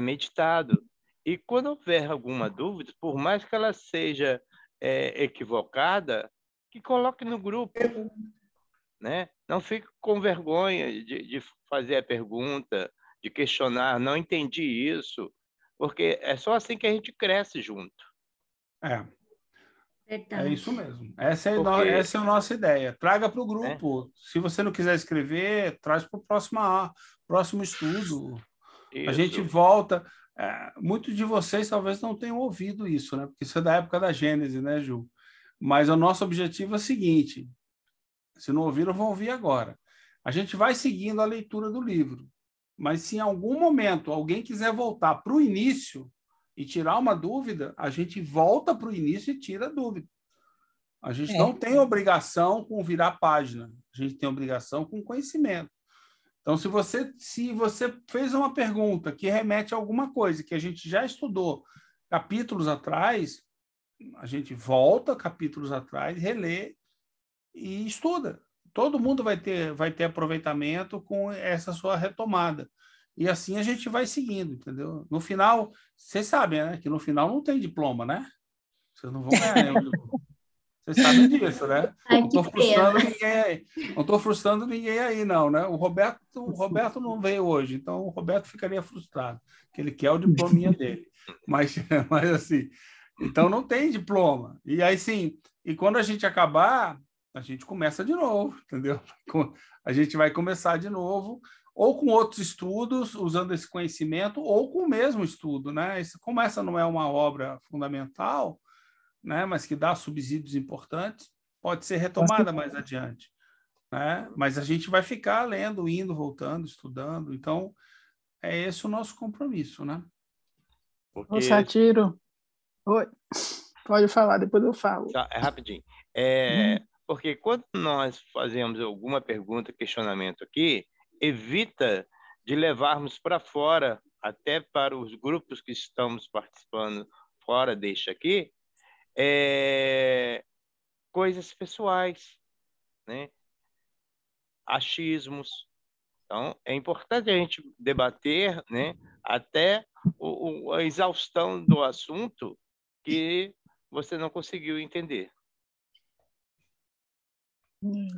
Speaker 8: meditado. E quando houver alguma dúvida, por mais que ela seja equivocada, que coloque no grupo, né? Não fique com vergonha de fazer a pergunta, de questionar, não entendi isso, porque é só assim que a gente cresce junto.
Speaker 3: É isso mesmo. Essa é a nossa ideia. Traga para o grupo. Se você não quiser escrever, traz para o próximo estudo. Isso. A gente volta. Muitos de vocês talvez não tenham ouvido isso, né? Porque isso é da época da Gênese, né, Ju? Mas o nosso objetivo é o seguinte: se não ouviram, vão ouvir agora. A gente vai seguindo a leitura do livro, mas se em algum momento alguém quiser voltar para o início e tirar uma dúvida, a gente volta para o início e tira a dúvida. A gente não tem obrigação com virar página, a gente tem obrigação com conhecimento. Então, se você fez uma pergunta que remete a alguma coisa que a gente já estudou capítulos atrás, a gente volta capítulos atrás, relê e estuda. Todo mundo vai ter aproveitamento com essa sua retomada. E assim a gente vai seguindo, entendeu? No final, vocês sabem, né? Que no final não tem diploma, né? Vocês não vão ganhar nenhum diploma. Vocês sabem disso, né?
Speaker 7: Ai,
Speaker 3: não estou
Speaker 7: que
Speaker 3: frustrando
Speaker 7: pena.
Speaker 3: ninguém aí. Não estou frustrando ninguém aí, não, né? O Roberto não veio hoje, então o Roberto ficaria frustrado, que ele quer o diplominha dele. Mas assim, então não tem diploma. E aí, sim, e quando a gente acabar, a gente começa de novo, entendeu? A gente vai começar de novo, ou com outros estudos, usando esse conhecimento, ou com o mesmo estudo, né? Como essa não é uma obra fundamental, né? Mas que dá subsídios importantes, pode ser retomada mais adiante, né? Mas a gente vai ficar lendo, indo, voltando, estudando. Então, é esse o nosso compromisso, né?
Speaker 10: Ô, Satiro. Oi. Pode falar, depois eu falo.
Speaker 8: Tá, é rapidinho. Porque quando nós fazemos alguma pergunta, questionamento aqui, evita de levarmos para fora, até para os grupos que estamos participando fora deste aqui, coisas pessoais, né? Achismos. Então, é importante a gente debater, né, até a exaustão do assunto que você não conseguiu entender.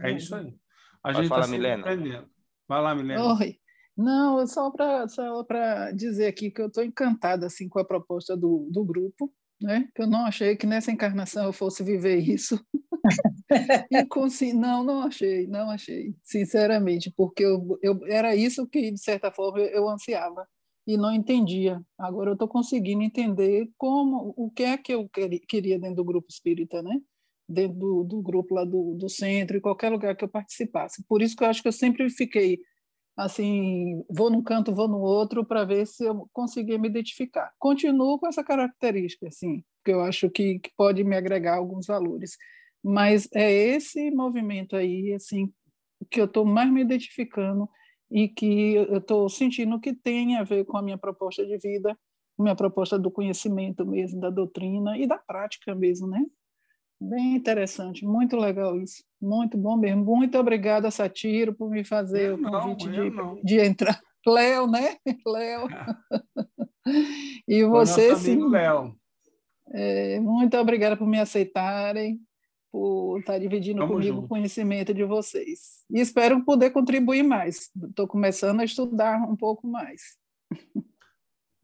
Speaker 3: É isso aí. A
Speaker 8: Pode
Speaker 3: gente
Speaker 8: falar,
Speaker 3: está sempre
Speaker 8: Milena.
Speaker 3: aprendendo. Vai lá, Milena.
Speaker 10: Oi. Não, só para dizer aqui que eu estou encantada assim, com a proposta do grupo, né? Que eu não achei que nessa encarnação eu fosse viver isso. Não achei, sinceramente, porque era isso que, de certa forma, eu ansiava e não entendia. Agora eu estou conseguindo entender o que é que eu queria dentro do grupo espírita, né? Dentro do grupo lá do centro, em qualquer lugar que eu participasse. Por isso que eu acho que eu sempre fiquei assim, vou num canto, vou no outro, para ver se eu conseguia me identificar. Continuo com essa característica, assim, que eu acho que pode me agregar alguns valores. Mas é esse movimento aí, assim, que eu estou mais me identificando e que eu estou sentindo que tem a ver com a minha proposta de vida, minha proposta do conhecimento mesmo, da doutrina e da prática mesmo, né? Bem interessante, muito legal isso, muito bom mesmo. Muito obrigada, Satiro, por me fazer o convite de entrar. Léo, né? Léo. E você, sim.
Speaker 3: Léo.
Speaker 10: Muito obrigada por me aceitarem, por estar dividindo
Speaker 3: Tamo
Speaker 10: comigo
Speaker 3: junto.
Speaker 10: o conhecimento de vocês. E espero poder contribuir mais. Estou começando a estudar um pouco mais.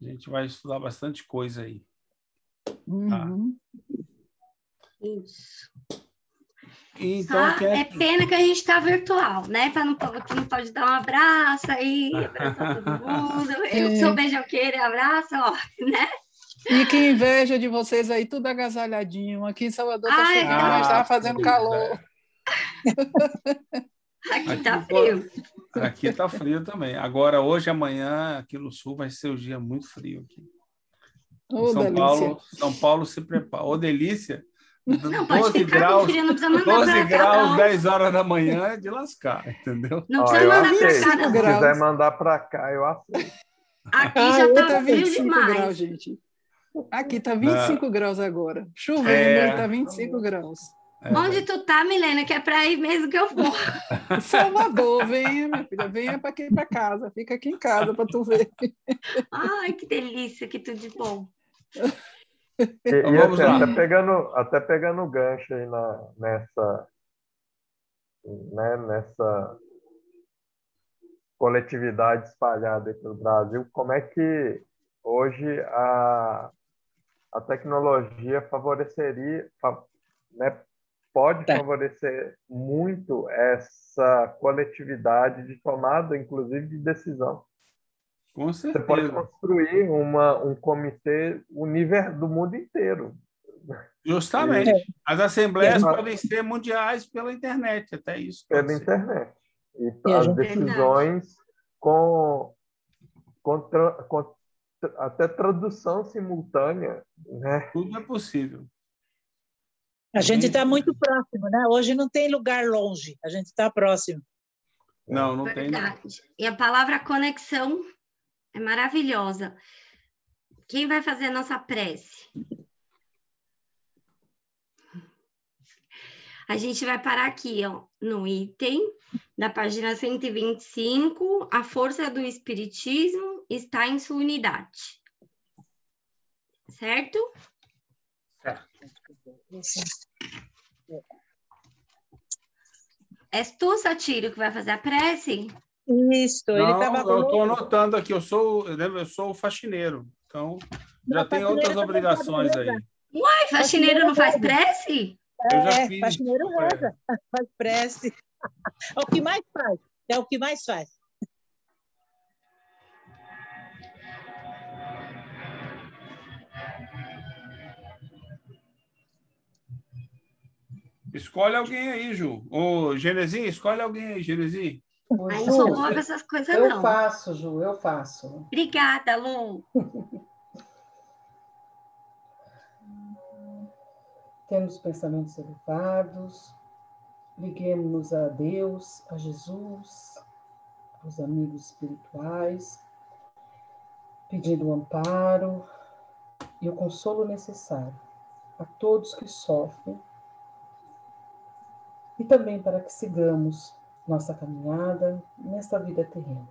Speaker 3: A gente vai estudar bastante coisa aí.
Speaker 10: Uhum.
Speaker 2: Isso.
Speaker 3: Então,
Speaker 2: É pena que a gente está virtual, né? Para não pode dar um abraço aí, abraçar todo mundo. Eu sou beijoqueira, abraço, ó, né?
Speaker 10: E que inveja de vocês aí, tudo agasalhadinho. Aqui em Salvador está chovendo, mas estava fazendo calor.
Speaker 2: Aqui está frio.
Speaker 3: Aqui está frio também. Agora, hoje, amanhã, aqui no sul, vai ser um dia muito frio aqui. São Paulo se prepara. Ô, delícia!
Speaker 2: Não, 12 graus, frio, não precisa mandar
Speaker 3: 12 graus, não. 10 horas da manhã é de lascar, entendeu?
Speaker 2: Não precisa mandar para cá,
Speaker 4: não. Se quiser mandar para cá, eu aceito.
Speaker 2: Aqui já está frio
Speaker 10: 25
Speaker 2: demais.
Speaker 10: graus, gente. Aqui está 25 graus agora. Chovendo e está 25 graus.
Speaker 2: Onde tu tá, Milena? Que é para ir mesmo que eu for.
Speaker 10: Salvador, venha, minha filha. Venha para casa. Fica aqui em casa para tu ver.
Speaker 2: Ai, que delícia, que tudo de bom.
Speaker 4: E até pegando o gancho aí nessa coletividade espalhada aí pelo Brasil, como é que hoje a tecnologia favoreceria, né, pode favorecer muito essa coletividade de tomada, inclusive de decisão.
Speaker 3: Com certeza.
Speaker 4: Você pode construir um comitê do mundo inteiro.
Speaker 3: Justamente. As assembleias podem ser mundiais pela internet, até isso.
Speaker 4: Pela internet. E as decisões com até tradução simultânea. Né?
Speaker 3: Tudo é possível.
Speaker 9: A gente está muito próximo, né? Hoje não tem lugar longe, a gente está próximo.
Speaker 3: Não
Speaker 2: Verdade.
Speaker 3: tem. Não.
Speaker 2: E a palavra conexão é maravilhosa. Quem vai fazer a nossa prece? A gente vai parar aqui, ó, no item da página 125. A força do Espiritismo está em sua unidade. Certo?
Speaker 3: Certo.
Speaker 2: És tu, Satiro, que vai fazer a prece?
Speaker 11: Isso,
Speaker 3: Não,
Speaker 11: ele estava
Speaker 3: eu estou anotando aqui, eu sou o faxineiro, então já tem outras obrigações aí.
Speaker 2: Uai, faxineiro não faz prece?
Speaker 3: Eu já fiz.
Speaker 11: Faxineiro reza, faz prece. É o que mais faz, é o que mais faz.
Speaker 3: Escolhe alguém aí, Ju. Ô, Genezinho, escolhe alguém aí, Genezinho.
Speaker 2: Ai, não sou boa com essas coisas, não.
Speaker 12: Eu faço, Ju, eu faço.
Speaker 2: Obrigada, Lu.
Speaker 12: Temos pensamentos elevados, liguemos-nos a Deus, a Jesus, aos amigos espirituais, pedindo o amparo e o consolo necessário a todos que sofrem e também para que sigamos nossa caminhada nesta vida terrena.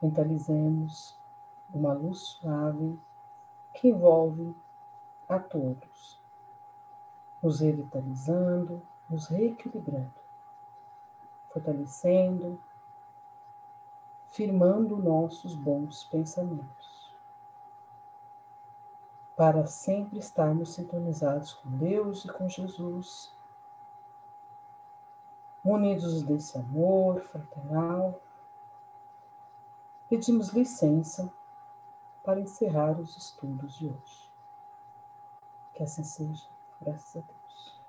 Speaker 12: Mentalizemos uma luz suave que envolve a todos, nos revitalizando, nos reequilibrando, fortalecendo, firmando nossos bons pensamentos, para sempre estarmos sintonizados com Deus e com Jesus, unidos desse amor fraternal. Pedimos licença para encerrar os estudos de hoje. Que assim seja, graças a Deus.